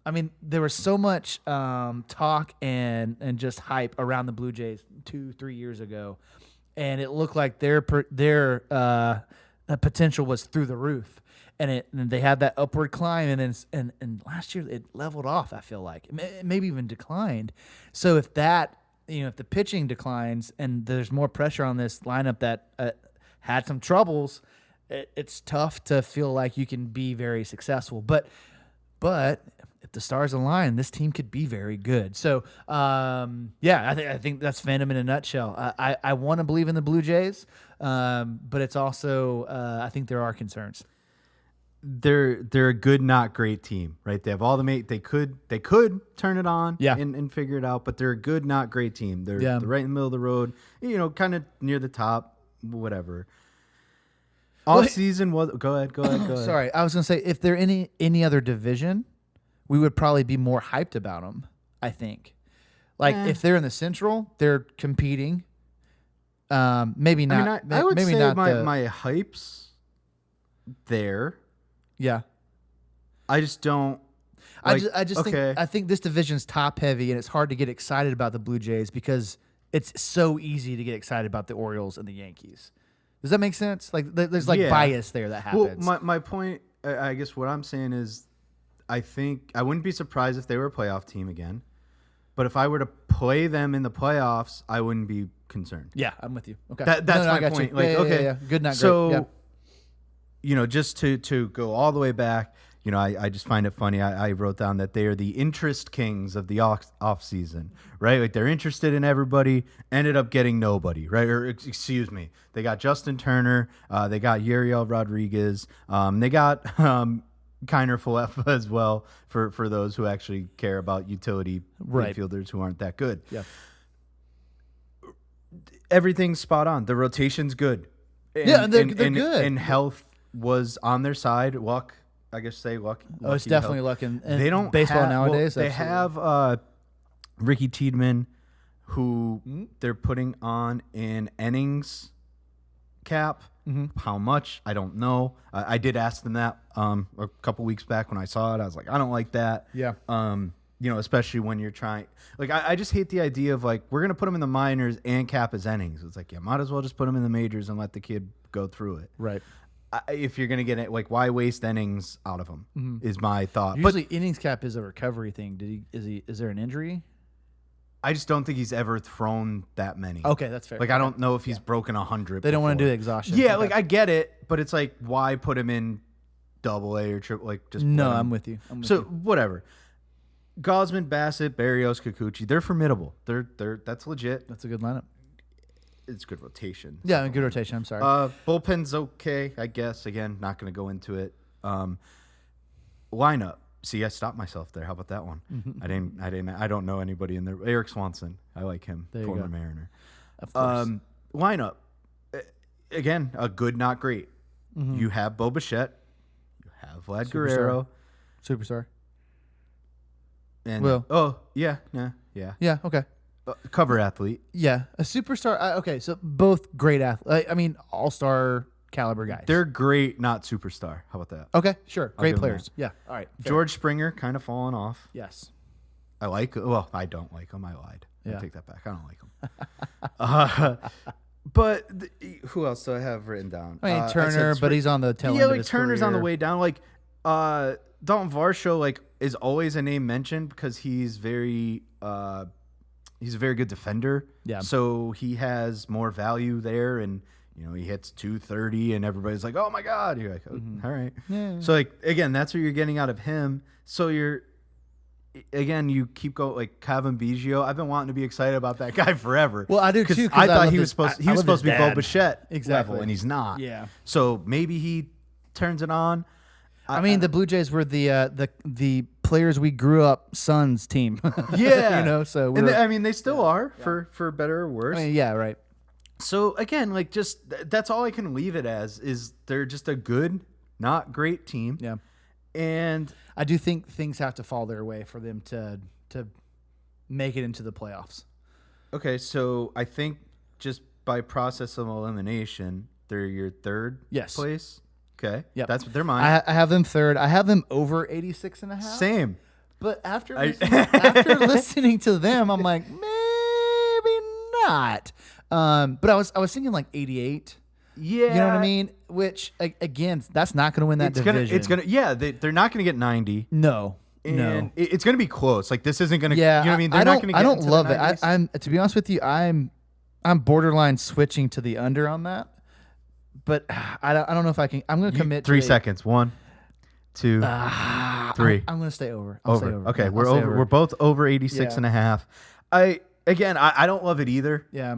I mean, there was so much talk and just hype around the Blue Jays 2-3 years ago, and it looked like their potential was through the roof, and they had that upward climb, and last year it leveled off. I feel like maybe even declined. So if that. If the pitching declines and there's more pressure on this lineup that had some troubles, it's tough to feel like you can be very successful. But if the stars align, this team could be very good. So, I think that's fandom in a nutshell. I want to believe in the Blue Jays, but it's also I think there are concerns. They're a good, not great team, right? They have all the they could turn it on, and figure it out, but they're a good, not great team. They're right in the middle of the road, kind of near the top, whatever. Off season was go ahead. Sorry, I was gonna say if they're in any other division, we would probably be more hyped about them. I think, if they're in the Central, they're competing. Maybe not. I would maybe say not my hype's there. Yeah. I just don't. I think this division's top heavy, and it's hard to get excited about the Blue Jays because it's so easy to get excited about the Orioles and the Yankees. Does that make sense? Like there's bias there that happens. Well, my point, I guess what I'm saying is, I think I wouldn't be surprised if they were a playoff team again, but if I were to play them in the playoffs, I wouldn't be concerned. Yeah, I'm with you. Okay, that's my point. You. Yeah. Good, not so, great. Yeah. Just to go all the way back, I just find it funny. I wrote down that they are the interest kings of the off season, right? Like they're interested in everybody, ended up getting nobody, right? Or excuse me, they got Justin Turner, they got Yariel Rodriguez, they got Kiner Falefa as well for those who actually care about utility infielders who aren't that good. Yeah, everything's spot on. The rotation's good. And they're good. And health was on their side. Luck. Oh, it's definitely luck in they don't baseball have, nowadays. Well, they have Ricky Tiedemann, who they're putting on an innings cap. Mm-hmm. How much? I don't know. I did ask them that a couple weeks back when I saw it. I was like, I don't like that. Yeah. Especially when you're trying. Like, I just hate the idea of like we're gonna put him in the minors and cap his innings. It's like, might as well just put him in the majors and let the kid go through it. Right. If you're gonna get it, like, why waste innings out of him? Mm-hmm. Is my thought. Usually, innings cap is a recovery thing. Is there an injury? I just don't think he's ever thrown that many. Okay, that's fair. Like, I don't know if he's broken 100. They don't want to do exhaustion. Yeah, like I get it, but it's like, why put him in Double A or Triple? Like, just no. I'm with you. Whatever. Gosman, Bassett, Barrios, Kikuchi, they're formidable. That's legit. That's a good lineup. It's good rotation. Yeah, good rotation. I'm sorry. Bullpen's okay, I guess. Again, not going to go into it. Lineup. See, I stopped myself there. How about that one? I don't know anybody in there. Eric Swanson. I like him. There you Former go. Mariner. Of course. Lineup. Again, a good, not great. You have Bo Bichette. You have Vlad Guerrero. Superstar. And Will. yeah. Yeah. Okay. Cover athlete. Yeah. A superstar. Okay. So both great athletes. I mean, all-star caliber guys. They're great, not superstar. How about that? okay. Sure. I'll Great give 'em players. Yeah. All right. Fair. George Springer kind of fallen off. Yes. I don't like him. I lied. Yeah. I take that back. I don't like him. But who else do I have written down? I mean, I Turner, said but he's on the tail end of his Turner's on the career. way down. Like Dalton Varsho, like is always a name mentioned because he's a very good defender. Yeah. So he has more value there, and he hits 230, and everybody's like, "Oh my God!" You're like, oh, "All right." Yeah. So like again, that's what you're getting out of him. So you keep going like Kevin Biggio. I've been wanting to be excited about that guy forever. Well, I do too. 'Cause I thought love he his- was supposed I to love his be Bo dad. Bichette Exactly. level, and he's not. Yeah. So maybe he turns it on. I mean, the Blue Jays were the players we grew up sons team. Yeah. So And we're, they still are for better or worse. I mean, yeah, right. So again, like just that's all I can leave it as is they're just a good, not great team. Yeah. And I do think things have to fall their way for them to make it into the playoffs. okay, so I think just by process of elimination, they're your third Yes. place. Okay. Yep. That's what they're mine. I have them third. I have them over 86.5. Same. But after listening to them, I'm like, maybe not. But I was thinking like 88. Yeah. You know what I mean? Which again, that's not going to win that division. They're not gonna get 90. No. And it's going to be close. Like this isn't going to. Yeah, You know what I mean? I They're don't. not going to. I don't love it. I'm to be honest with you, I'm borderline switching to the under on that. But I don't know if I can. I'm going to commit. 3 to seconds. 1, 2, 3. I'm going to stay over. I'll Over. stay over. Okay, Yeah, we're I'll stay over. We're both over 86 Yeah. and a half. I don't love it either. Yeah.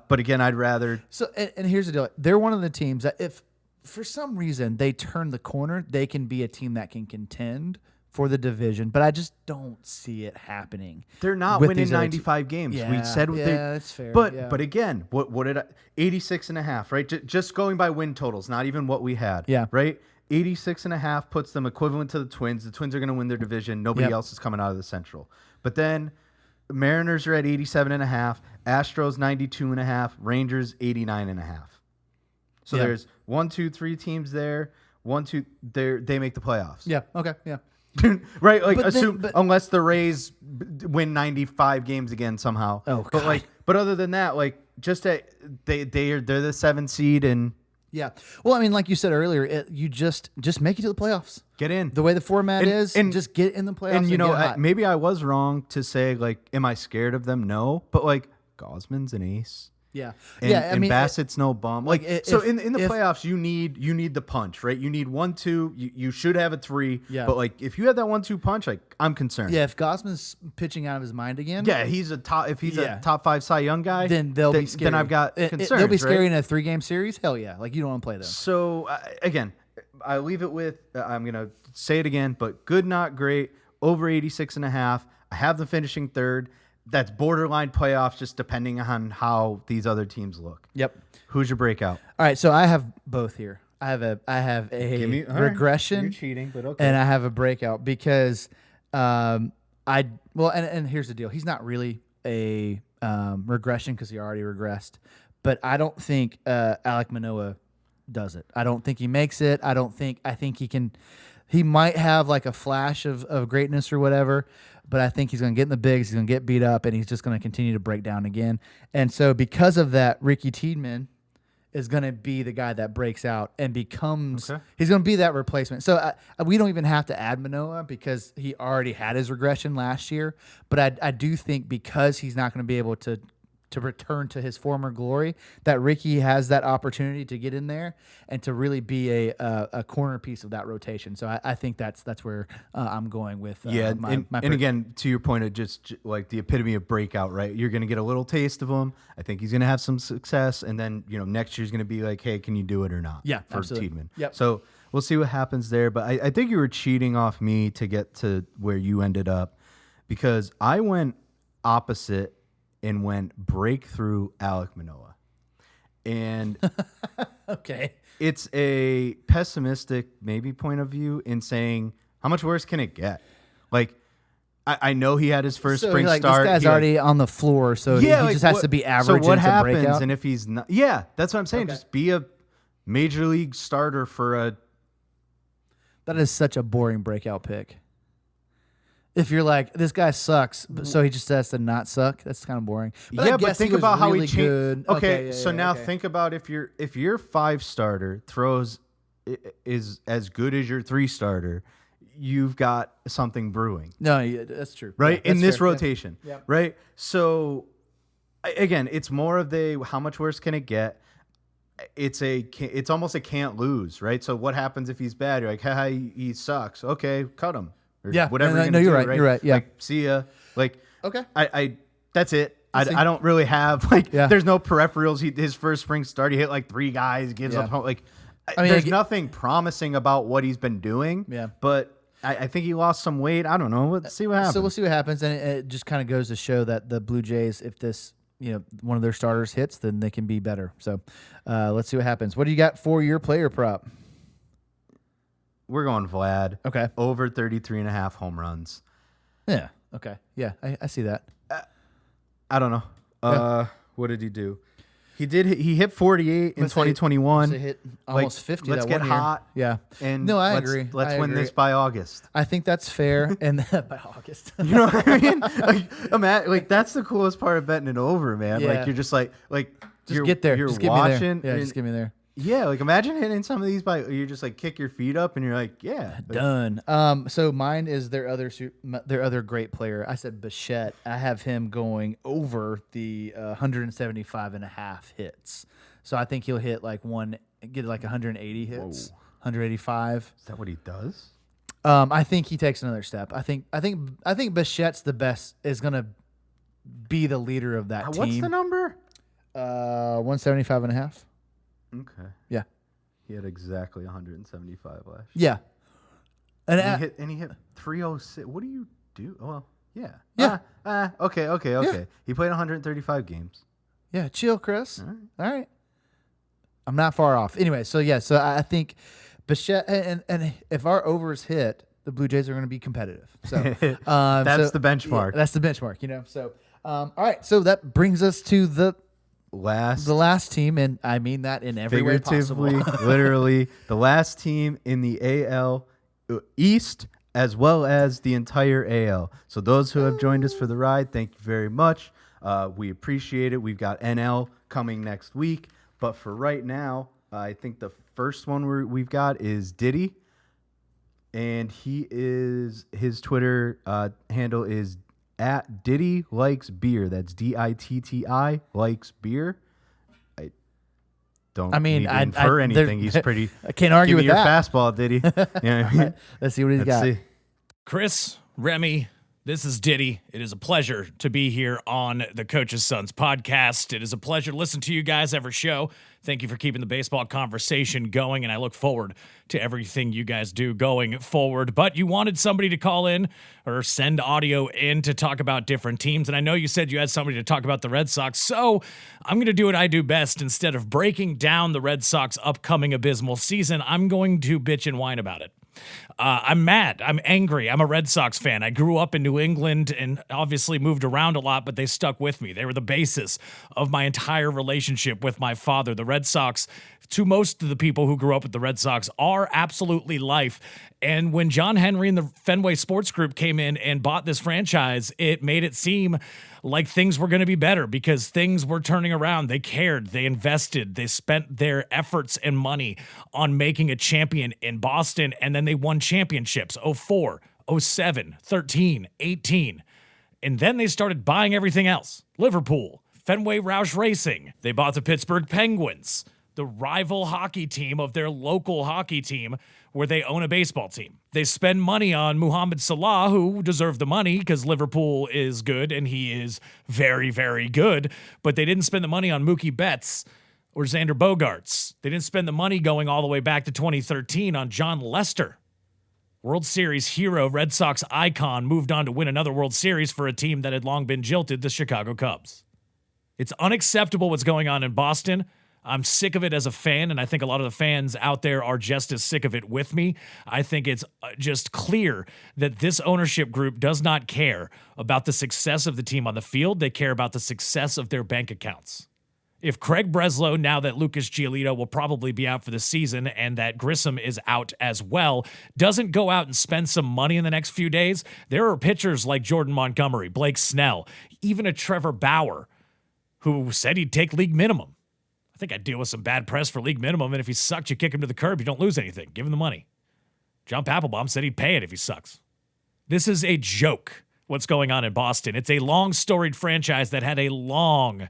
But again, I'd rather. So and here's the deal. They're one of the teams that if for some reason they turn the corner, they can be a team that can contend for the division. But I just don't see it happening. They're not with winning these other 95 games. Yeah, We said that's fair. But yeah. but again, what did 86 and a half, right? Just going by win totals, not even what we had. Yeah. Right? 86 and a half puts them equivalent to the Twins. The Twins are going to win their division. Nobody Yep. else is coming out of the Central. But then Mariners are at 87 and a half, Astros 92 and a half, Rangers 89 and a half. So Yeah. there's 1, 2, 3 teams there. 1, 2, they make the playoffs. Yeah. Okay. Yeah. Right, like But assume then- unless the Rays win 95 games again somehow. Oh, but God. but other than that, like just they're the 7th seed and Yeah. Well, I mean, like you said earlier, you just make it to the playoffs. get in. The way the format is, and- just get in the playoffs. And get hot. maybe I was wrong to say like, am I scared of them? No, but like Gosman's an ace. yeah. And, yeah. I and mean, Bassett's no bum. Like like, so if- in the if- playoffs, you need the punch, right? You need 1, 2. You should have a 3. Yeah. But like if you had that 1-2 punch, like I'm concerned. yeah. If Gosman's pitching out of his mind again, Yeah, he's a top. If he's Yeah. a top 5 Cy Young guy, then they'll be scary. Then I've got concerns. They'll be scary right? in a 3-game series. Hell yeah. Like you don't want to play them. So again, I leave it with I'm gonna say it again, but good, not great. Over 86 and a half. I have them finishing third. That's borderline playoffs, just depending on how these other teams look. Yep. Who's your breakout? All right. So I have both here. I have a all right. regression. You're cheating, but okay. And I have a breakout because and here's the deal. He's not really a regression because he already regressed, but I don't think Alek Manoah does it. I don't think he makes it. I think he can. He might have like a flash of greatness or whatever, but I think he's going to get in the bigs. He's going to get beat up, and he's just going to continue to break down again. And so because of that, Ricky Tiedemann is going to be the guy that breaks out and becomes he's going to be that replacement. So we don't even have to add Manoah because he already had his regression last year. But I do think because he's not going to be able to to return to his former glory, that Ricky has that opportunity to get in there and to really be a corner piece of that rotation. So I think that's where I'm going with and again, to your point of just like the epitome of breakout, right? You're going to get a little taste of him. I think he's going to have some success, and then next year's going to be like, hey, can you do it or not? Yeah, for absolutely. Tiedemann. Yep. So we'll see what happens there. But I think you were cheating off me to get to where you ended up, because I went opposite and went breakthrough Alek Manoah. And okay, it's a pessimistic maybe point of view in saying, how much worse can it get? Like, I know he had his first spring start. This guy's already on the floor, so he just has to be average. So what into happens, breakout? and if he's not? Yeah, that's what I'm saying. Okay. Just be a major league starter for a. That is such a boring breakout pick. If you're like, this guy sucks, so he just has to not suck, that's kind of boring. But yeah, I guess but think he was about how really he changed. good. Okay, yeah, so yeah, now okay. think about if your 5-starter throws is as good as your 3-starter, you've got something brewing. No, yeah, that's true. Right? Yeah, in that's this fair. rotation. Yeah. Right? So again, it's more of how much worse can it get? It's almost a can't lose, right? So what happens if he's bad? You're like, hey, he sucks. Okay, cut him. Or Yeah, whatever. no, you're right. You're right. Yeah. Like, see ya. Like, Okay. I that's it. I see. don't really have Yeah. There's no peripherals. His first spring start, he hit like 3 guys, gives Yeah. up home. Like, I mean, there's nothing promising about what he's been doing. Yeah. But I think he lost some weight. I don't know. Let's see what happens. So we'll see what happens, and it just kind of goes to show that the Blue Jays, if this one of their starters hits, then they can be better. So let's see what happens. What do you got for your player prop? We're going Vlad. Okay. Over 33.5 home runs. Yeah. Okay. Yeah, I see that. I don't know. Yeah. What did he do? He hit 48 in Let's say- 2021. Let's say hit almost 50. Let's that get one year. hot. Yeah. And No, I let's, agree. Let's I win agree. this by August. I think that's fair. And by August. You know what I mean? Like that's the coolest part of betting it over, man. Yeah. Like you're just like Just get there. You're Just get watching. me there. Yeah, and- just get me there. Yeah, like imagine hitting some of these you just like kick your feet up and you're like, yeah, like, Done. So mine is their other great player. I said Bichette. I have him going over the 175.5 hits. So I think he'll hit get 180 hits, 185. Is that what he does? I think he takes another step. I think Bichette's the best, is gonna be the leader of that team. What's the number? 175.5. Okay. Yeah. He had exactly 175 last year. Yeah. And he hit 306. What do you do? Well, yeah. Yeah. Okay. Yeah. He played 135 games. Yeah, chill, Chris. All right. All right. I'm not far off. Anyway, so I think Bichette, and if our overs hit, the Blue Jays are going to be competitive. So That's the benchmark. Yeah, that's the benchmark, So, all right. So that brings us to the last team, and I mean that in every way possible. Figuratively, literally, the last team in the AL East, as well as the entire AL. So those who have joined us for the ride, thank you very much. We appreciate it. We've got NL coming next week, but for right now, I think the first one we've got is Ditti, and his Twitter handle is at Ditti Likes Beer. That's Ditti likes beer. I don't. need to infer anything. He's pretty. I can't argue Give with me your that. fastball, Ditti. You know what I mean? Let's see what he's got. See. Chris, Remy, this is Ditti. It is a pleasure to be here on the Coach's Sons podcast. It is a pleasure to listen to you guys every show. Thank you for keeping the baseball conversation going, and I look forward to everything you guys do going forward. But you wanted somebody to call in or send audio in to talk about different teams, and I know you said you had somebody to talk about the Red Sox, so I'm going to do what I do best. Instead of breaking down the Red Sox upcoming abysmal season, I'm going to bitch and whine about it. I'm mad. I'm angry. I'm a Red Sox fan. I grew up in New England and obviously moved around a lot, but they stuck with me. They were the basis of my entire relationship with my father. The Red Sox, to most of the people who grew up with the Red Sox, are absolutely life. And when John Henry and the Fenway Sports Group came in and bought this franchise, it made it seem like things were going to be better because things were turning around. They cared. They invested. They spent their efforts and money on making a champion in Boston, and then they won championships 04, 07, 13, 18. And then they started buying everything else. Liverpool, Fenway Roush Racing. They bought the Pittsburgh Penguins, the rival hockey team of their local hockey team where they own a baseball team. They spend money on Mohamed Salah, who deserved the money because Liverpool is good and he is very, very good, but they didn't spend the money on Mookie Betts or Xander Bogaerts. They didn't spend the money going all the way back to 2013 on John Lester. World Series hero, Red Sox icon, moved on to win another World Series for a team that had long been jilted, the Chicago Cubs. It's unacceptable what's going on in Boston. I'm sick of it as a fan, and I think a lot of the fans out there are just as sick of it with me. I think it's just clear that this ownership group does not care about the success of the team on the field. They care about the success of their bank accounts. If Craig Breslow, now that Lucas Giolito will probably be out for the season and that Grissom is out as well, doesn't go out and spend some money in the next few days, there are pitchers like Jordan Montgomery, Blake Snell, even a Trevor Bauer, who said he'd take league minimum. I think I'd deal with some bad press for league minimum, and if he sucked, you kick him to the curb. You don't lose anything. Give him the money. John Papelbon said he'd pay it if he sucks. This is a joke, what's going on in Boston. It's a long, storied franchise that had a long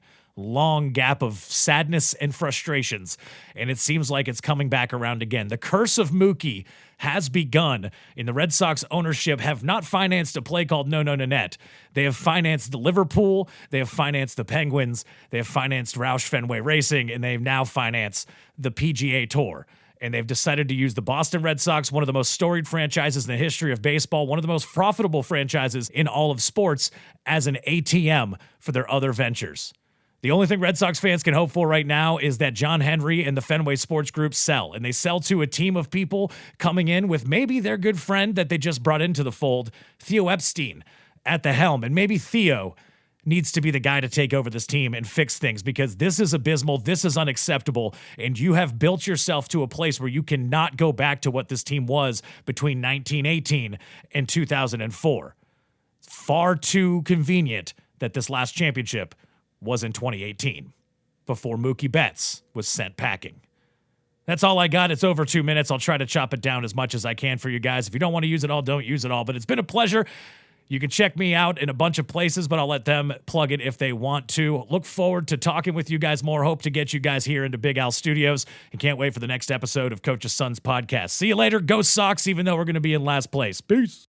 gap of sadness and frustrations, and it seems like it's coming back around again. The curse of Mookie has begun, and the Red Sox ownership have not financed a play called No No Nanette. They have financed the Liverpool, they have financed the Penguins, they have financed Roush Fenway Racing, and they have now financed the PGA Tour. And they've decided to use the Boston Red Sox, one of the most storied franchises in the history of baseball, one of the most profitable franchises in all of sports, as an ATM for their other ventures. The only thing Red Sox fans can hope for right now is that John Henry and the Fenway Sports Group sell, and they sell to a team of people coming in with maybe their good friend that they just brought into the fold, Theo Epstein, at the helm. And maybe Theo needs to be the guy to take over this team and fix things, because this is abysmal, this is unacceptable, and you have built yourself to a place where you cannot go back to what this team was between 1918 and 2004. Far too convenient that this last championship was in 2018, before Mookie Betts was sent packing. That's all I got. It's over 2 minutes. I'll try to chop it down as much as I can for you guys. If you don't want to use it all, don't use it all. But it's been a pleasure. You can check me out in a bunch of places, but I'll let them plug it if they want to. Look forward to talking with you guys more. Hope to get you guys here into Big Al Studios, and can't wait for the next episode of Coach's Sons Podcast. See you later. Go Sox, even though we're going to be in last place. Peace.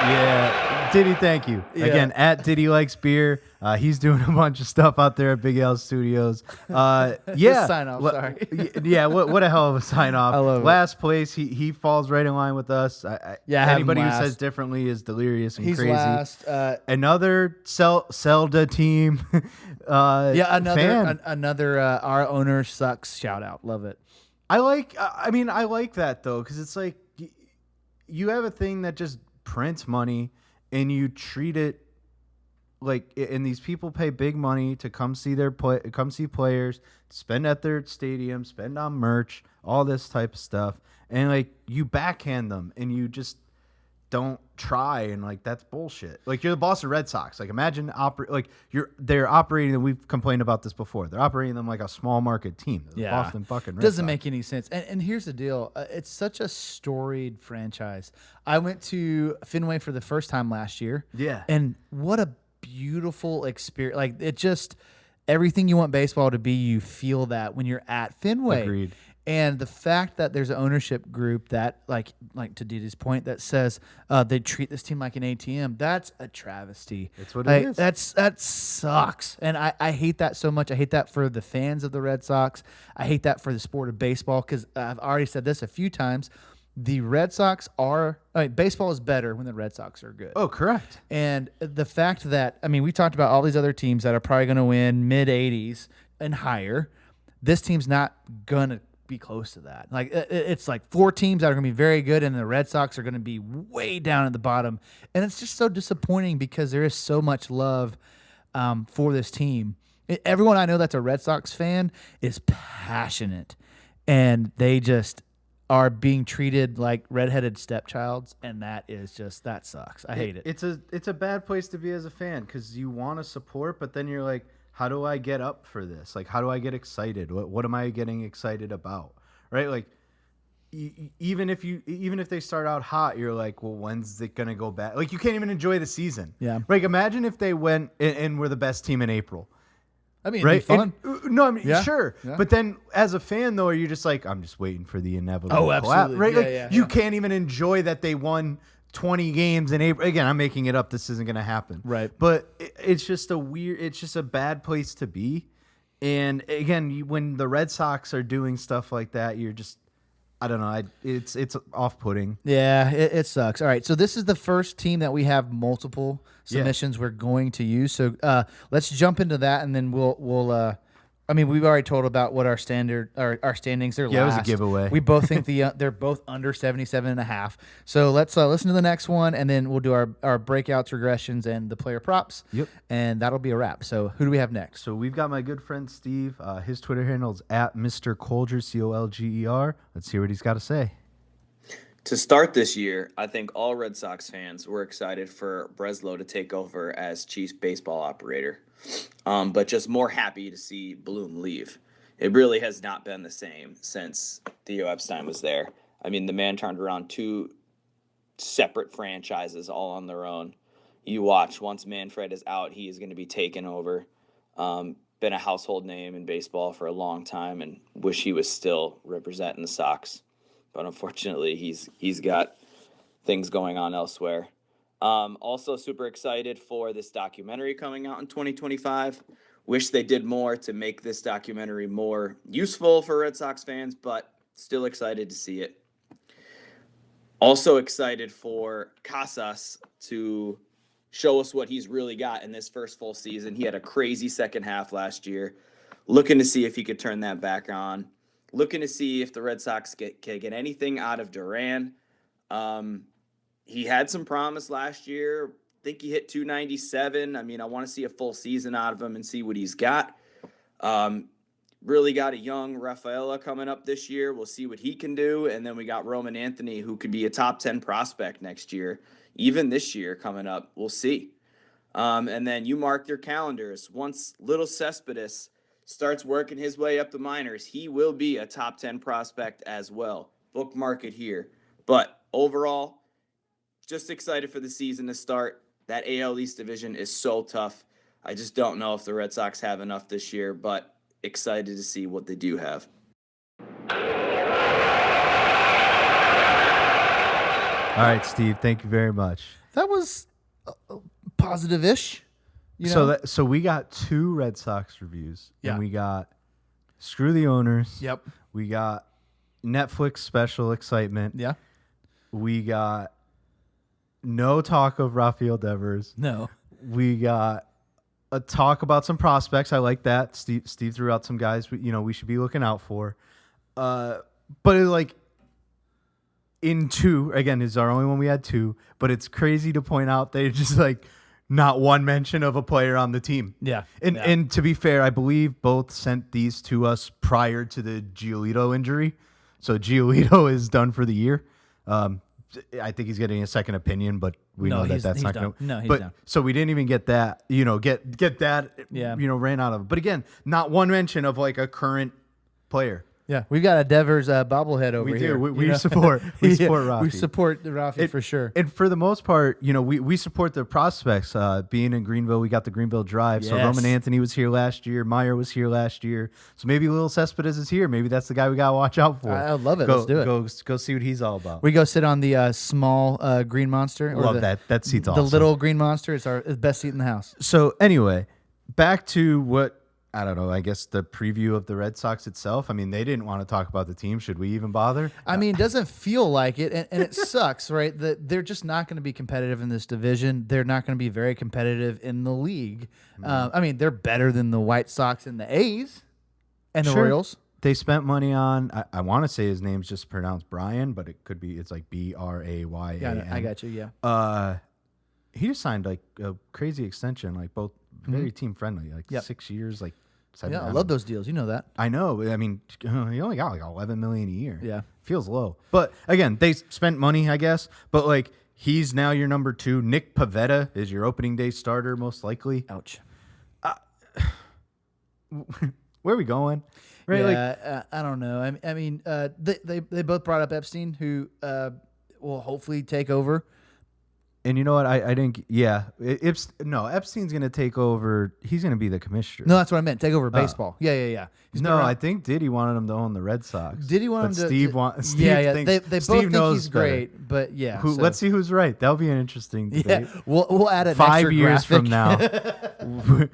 Yeah. Diddy, thank you. Yeah. Again, at Diddy Likes Beer. He's doing a bunch of stuff out there at Big L Studios. Yeah. Sign off, sorry. Yeah, what a hell of a sign off. I love it. Last place, he falls right in line with us. Yeah, I have him anybody who last. says differently is delirious and He's crazy. last. Another Zelda team. Another our owner sucks shout out. Love it. I like that though, because it's like you have a thing that just prints money and you treat it like, and these people pay big money to come see players, spend at their stadium, spend on merch, all this type of stuff, and like you backhand them and you just don't try, and like that's bullshit. Like, you're the Boston Red Sox. Like, imagine they're operating, and we've complained about this before. They're operating them like a small market team. The Boston fucking Red doesn't Sox. make any sense. And here's the deal: it's such a storied franchise. I went to Fenway for the first time last year. Yeah, and what a beautiful experience! Like, it just everything you want baseball to be. You feel that when you're at Fenway. Agreed. And the fact that there's an ownership group that, like to Diddy's point, that says they treat this team like an ATM, that's a travesty. That's what it is. That sucks. And I hate that so much. I hate that for the fans of the Red Sox. I hate that for the sport of baseball, because I've already said this a few times. The Red Sox baseball is better when the Red Sox are good. Oh, correct. And the fact that, we talked about all these other teams that are probably going to win mid-80s and higher. This team's not going to be close to that. Like, it's like 4 teams that are going to be very good, and the Red Sox are going to be way down at the bottom. And it's just so disappointing, because there is so much love for this team. Everyone I know that's a Red Sox fan is passionate, and they just are being treated like redheaded stepchilds, and that sucks. I hate it. It's a bad place to be as a fan, because you want to support, but then you're like, how do I get up for this? Like, how do I get excited? What am I getting excited about? Right? Like, even if they start out hot, you're like, well, when's it gonna go back? Like, you can't even enjoy the season. Yeah. Like, imagine if they went and were the best team in April. I mean, Right? it'd be fun. No, I mean, Yeah. sure. Yeah. But then as a fan, though, are you just like, I'm just waiting for the inevitable Oh, collapse, absolutely. right? Yeah, Like, yeah, you yeah. can't even enjoy that they won 20 games in April. Again, I'm making it up. This isn't going to happen. Right. But it's just it's just a bad place to be. And again, when the Red Sox are doing stuff like that, you're just, I don't know. It's off-putting. Yeah, it sucks. All right, so this is the first team that we have multiple submissions we're going to use. So let's jump into that, and then we'll. I mean, we've already told about what our standings are. Yeah, it was a giveaway. We both think they're both under 77.5. So let's listen to the next one, and then we'll do our breakouts, regressions, and the player props. Yep. And that'll be a wrap. So who do we have next? So we've got my good friend Steve. His Twitter handle is @Mr. Colger, Colger. Let's hear what he's got to say. To start this year, I think all Red Sox fans were excited for Breslow to take over as chief baseball operator, but just more happy to see Bloom leave. It really has not been the same since Theo Epstein was there. I mean, the man turned around 2 separate franchises all on their own. You watch, once Manfred is out, he is going to be taken over. Been a household name in baseball for a long time, and wish he was still representing the Sox. But unfortunately, he's got things going on elsewhere. Also super excited for this documentary coming out in 2025. Wish they did more to make this documentary more useful for Red Sox fans, but still excited to see it. Also excited for Casas to show us what he's really got in this first full season. He had a crazy second half last year. Looking to see if he could turn that back on. Looking to see if the Red Sox can get anything out of Duran. He had some promise last year. I think he hit 297. I mean, I want to see a full season out of him and see what he's got. Really got a young Rafaela coming up this year. We'll see what he can do. And then we got Roman Anthony, who could be a top 10 prospect next year. Even this year coming up, we'll see. And then you mark your calendars. Once Little Cespedes starts working his way up the minors, he will be a top 10 prospect as well. Bookmark it here. But overall, just excited for the season to start. That AL East division is so tough. I just don't know if the Red Sox have enough this year, but excited to see what they do have. All right, Steve. Thank you very much. That was positive-ish. You know? So we got 2 Red Sox reviews. Yeah. And we got Screw the Owners. Yep. We got Netflix special excitement. Yeah. We got no talk of Rafael Devers. No. We got a talk about some prospects. I like that. Steve threw out some guys we should be looking out for. But in 2, again, this is our only one we had 2, but it's crazy to point out they just not one mention of a player on the team. Yeah. And to be fair, I believe both sent these to us prior to the Giolito injury. So Giolito is done for the year. I think he's getting a second opinion, but we know that's not going to. No, he's but done. so we didn't even get that. Get that. Yeah. Ran out of. But again, not one mention of a current player. Yeah, we've got a Devers bobblehead over We here. do. We support. We support Rafi. We support Rafi for sure. And for the most part, we support the prospects. Being in Greenville, we got the Greenville Drive. So Yes. Roman Anthony was here last year. Meyer was here last year. So maybe Little Cespedes is here. Maybe that's the guy we got to watch out for. I love it. Go, Let's do it. Go see what he's all about. We go sit on the small green monster. Love that. That seat's the awesome. little green monster. It's our best seat in the house. So anyway, back to what, I don't know, I guess the preview of the Red Sox itself. I mean, they didn't want to talk about the team. Should we even bother? I mean, it doesn't feel like it, and it sucks, right? That they're just not going to be competitive in this division. They're not going to be very competitive in the league. I mean, they're better than the White Sox and the A's and the Sure. Orioles. They spent money on, I want to say his name's just pronounced Brian, but it could be, it's like Brayyan. Yeah, I got you. Yeah. He just signed a crazy extension, both very team friendly, Yep. 6 years, 7. Yeah, I love those deals. You know that. I know. I mean, he only got $11 million a year. Yeah. Feels low. But again, they spent money, I guess. But he's now your number 2. Nick Pivetta is your opening day starter, most likely. Ouch. Where are we going? Right? Yeah, I don't know. I mean, they both brought up Epstein, who will hopefully take over. And you know what? I didn't. Yeah, Epstein's going to take over. He's going to be the commissioner. No, that's what I meant. Take over baseball. Yeah. He's been No, around. I think Diddy wanted him to own the Red Sox. Did he want him to? Steve wants. Yeah. Thinks, They both Steve think knows he's better. great, but yeah. Who? so- Let's see who's right. That'll be an interesting debate. Yeah, we'll add an 5 extra years from graphic. now.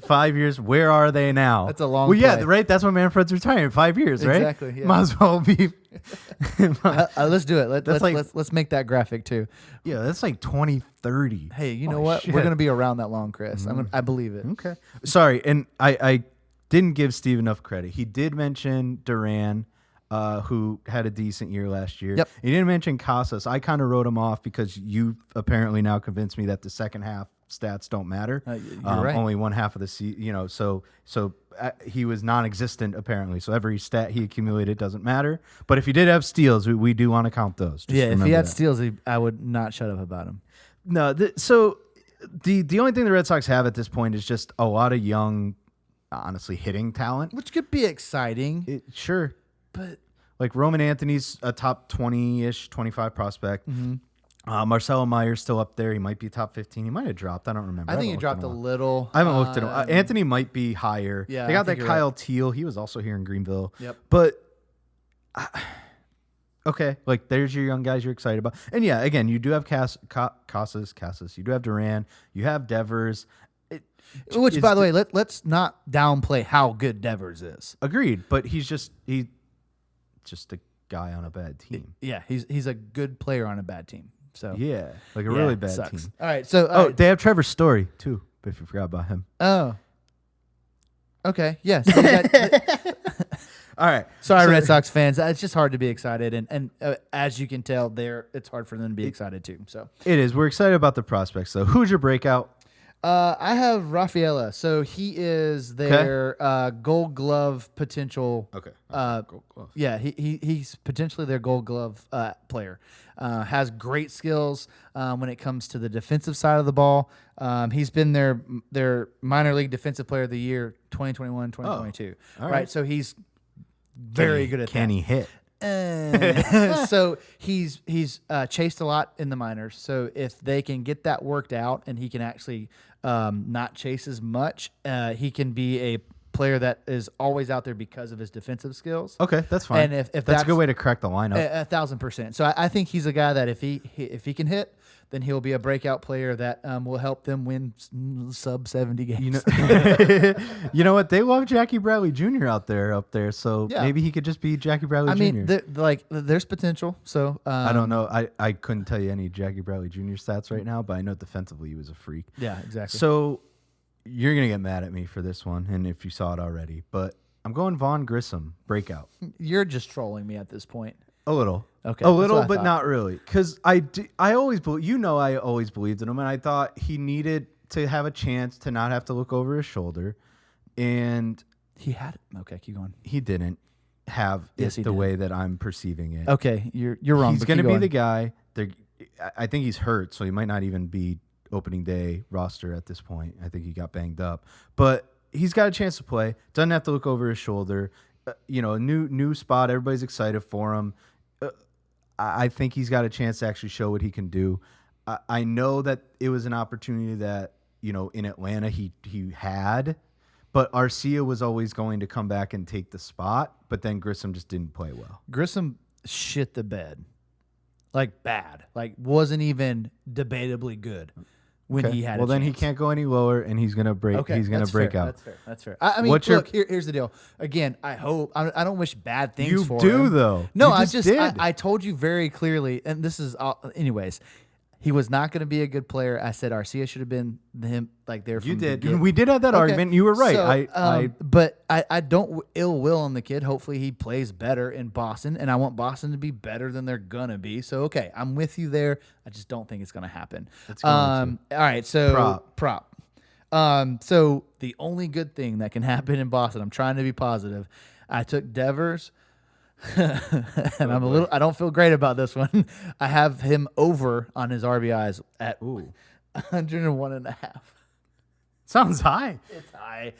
5 years. Where are they now? That's a long Well, yeah, play. right. That's when Manfred's retiring. 5 years, right? Exactly, yeah. Might as well be. Let's do it. That's Let's make that graphic too. Yeah, that's like 2030. Hey, you know Holy what? shit. We're gonna be around that long, Chris. I believe it. Okay. Sorry, and I didn't give Steve enough credit. He did mention Duran, who had a decent year last year. Yep. He didn't mention Casas. I kind of wrote him off because you apparently now convinced me that the second half stats don't matter. You're right. Only one half of the season, so he was non-existent apparently. So every stat he accumulated doesn't matter. But if he did have steals, we do want to count those. Just Yeah, if he remember had that. steals, I would not shut up about him. No, so the only thing the Red Sox have at this point is just a lot of young, honestly, hitting talent. Which could be exciting, Sure. but Like Roman Anthony's a top 20-ish, 25 prospect. Mm-hmm. Marcelo Meyer's still up there. He might be top 15. He might have dropped. I don't remember. I think he haven't dropped looked a in little. I haven't looked at him. Anthony might be higher. Yeah, they I got that think you're Kyle Teal. He was also here in Greenville. Yep. But okay, like there's your young guys you're excited about. And yeah, again, you do have Casas. You do have Duran. You have Devers. Which, by the way, let's not downplay how good Devers is. Agreed, but he's just a guy on a bad team. Yeah, he's a good player on a bad team. So Yeah, like a yeah, really it bad sucks. team. All right, so They have Trevor Story too. If you forgot about him. oh, okay, yeah. So you got- All right. sorry, So- Red Sox fans. It's just hard to be excited, and as you can tell, it's hard for them to be excited too. So It is. We're excited about the prospects. So who's your breakout? I have Rafaela. So he is their Gold Glove potential. Okay. Yeah, he's potentially their Gold Glove player. Has great skills when it comes to the defensive side of the ball. He's been their minor league defensive player of the year 2021, 2022. all right. right. So he's very good at Can that. he hit? So he's chased a lot in the minors. So if they can get that worked out and he can actually not chase as much, he can be a player that is always out there because of his defensive skills. Okay, that's fine. And if that's a good way to crack the lineup. 1,000%. So I think he's a guy that if he can hit, then he'll be a breakout player that will help them win sub 70 games. You know what? They love Jackie Bradley Jr. up there. So Yeah. maybe he could just be Jackie Bradley I Jr. mean, there's potential. So I don't know. I couldn't tell you any Jackie Bradley Jr. stats right now, but I know defensively he was a freak. Yeah, exactly. So you're gonna get mad at me for this one, and if you saw it already, but I'm going Vaughn Grissom breakout. You're just trolling me at this point. A little. Okay, A that's little, what I but thought. not really. Because I always believed in him, and I thought he needed to have a chance to not have to look over his shoulder, and He had it. Okay, keep going. he didn't have Yes, it he the did. way that I'm perceiving it. Okay, you're wrong. He's but going to keep be going. the guy. I think he's hurt, so he might not even be opening day roster at this point. I think he got banged up, but he's got a chance to play. Doesn't have to look over his shoulder. A new spot. Everybody's excited for him. I think he's got a chance to actually show what he can do. I know that it was an opportunity that in Atlanta he had, but Arcia was always going to come back and take the spot. But then Grissom just didn't play well. Grissom shit the bed, like bad, like wasn't even debatably good when Okay. he had. Well, a then he chance. can't go any lower, and he's gonna break. Okay, he's gonna that's break fair, out. That's fair. That's fair. I mean, What's your- look, here's the deal. Again, I hope I don't wish bad things You for do him. though. No, You I just just did. I told you very clearly, and this is anyways. He was not going to be a good player. I said Arcia should have been him, like there. You from the did. get. We did have that Okay. argument. You were right. So, but I don't ill will on the kid. Hopefully he plays better in Boston, and I want Boston to be better than they're gonna be. So okay, I'm with you there. I just don't think it's gonna happen. going All right, so Prop. So the only good thing that can happen in Boston, I'm trying to be positive. I took Devers. And I don't feel great about this one. I have him over on his RBIs at 101.5. Sounds high. It's high,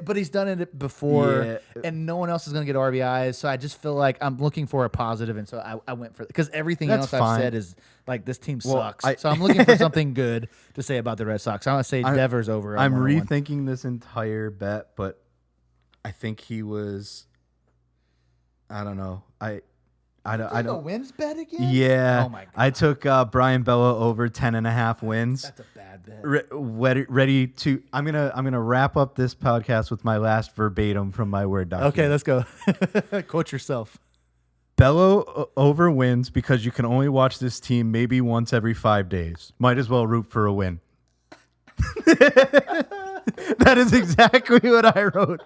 but he's done it before, Yeah. and no one else is going to get RBIs. So I just feel like I'm looking for a positive, and so I went for it because everything That's else fine. I've said is like this team Well, sucks. So I'm looking for something good to say about the Red Sox. I'm going to say Devers over. I'm 101. rethinking this entire bet, but I think he was. I don't know. I don't. wins bet again. Yeah. Oh my God. I took Brian Bella over 10.5 wins. That's a bad bet. Ready to. I'm gonna wrap up this podcast with my last verbatim from my Word document. Okay, let's go. Quote yourself. Bello over wins because you can only watch this team maybe once every 5 days. Might as well root for a win. That is exactly what I wrote.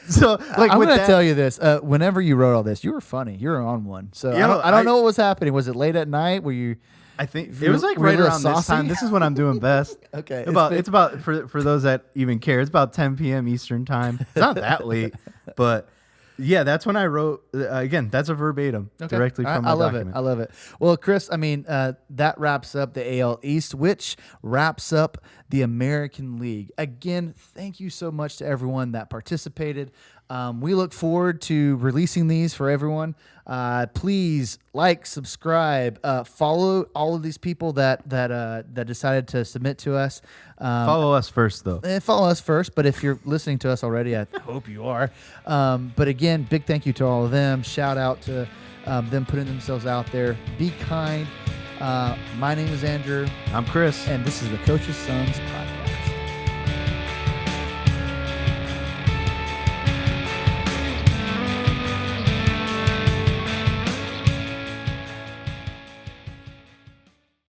So, like, I'm with going to that- tell you this. Whenever you wrote all this, you were funny. You were on one. So Yeah, I don't I- know what was happening. Was it late at night? Were you? I think Were- it was like were you right a around little this time. saucy? This is when I'm doing best. Okay, It's about for those that even care. It's about 10 p.m. Eastern time. It's not that late, but yeah, that's when I wrote. Again, that's a verbatim directly from my I love document. it. I love it. Well, Chris, I mean, that wraps up the AL East, which wraps up the American League. Again, thank you so much to everyone that participated. We look forward to releasing these for everyone. Please like, subscribe, follow all of these people that decided to submit to us. Follow us first, though. Follow us first, but if you're listening to us already, I hope you are. But again, big thank you to all of them. Shout out to them putting themselves out there. Be kind. My name is Andrew, I'm Chris. and this is the Coach's Sons Podcast.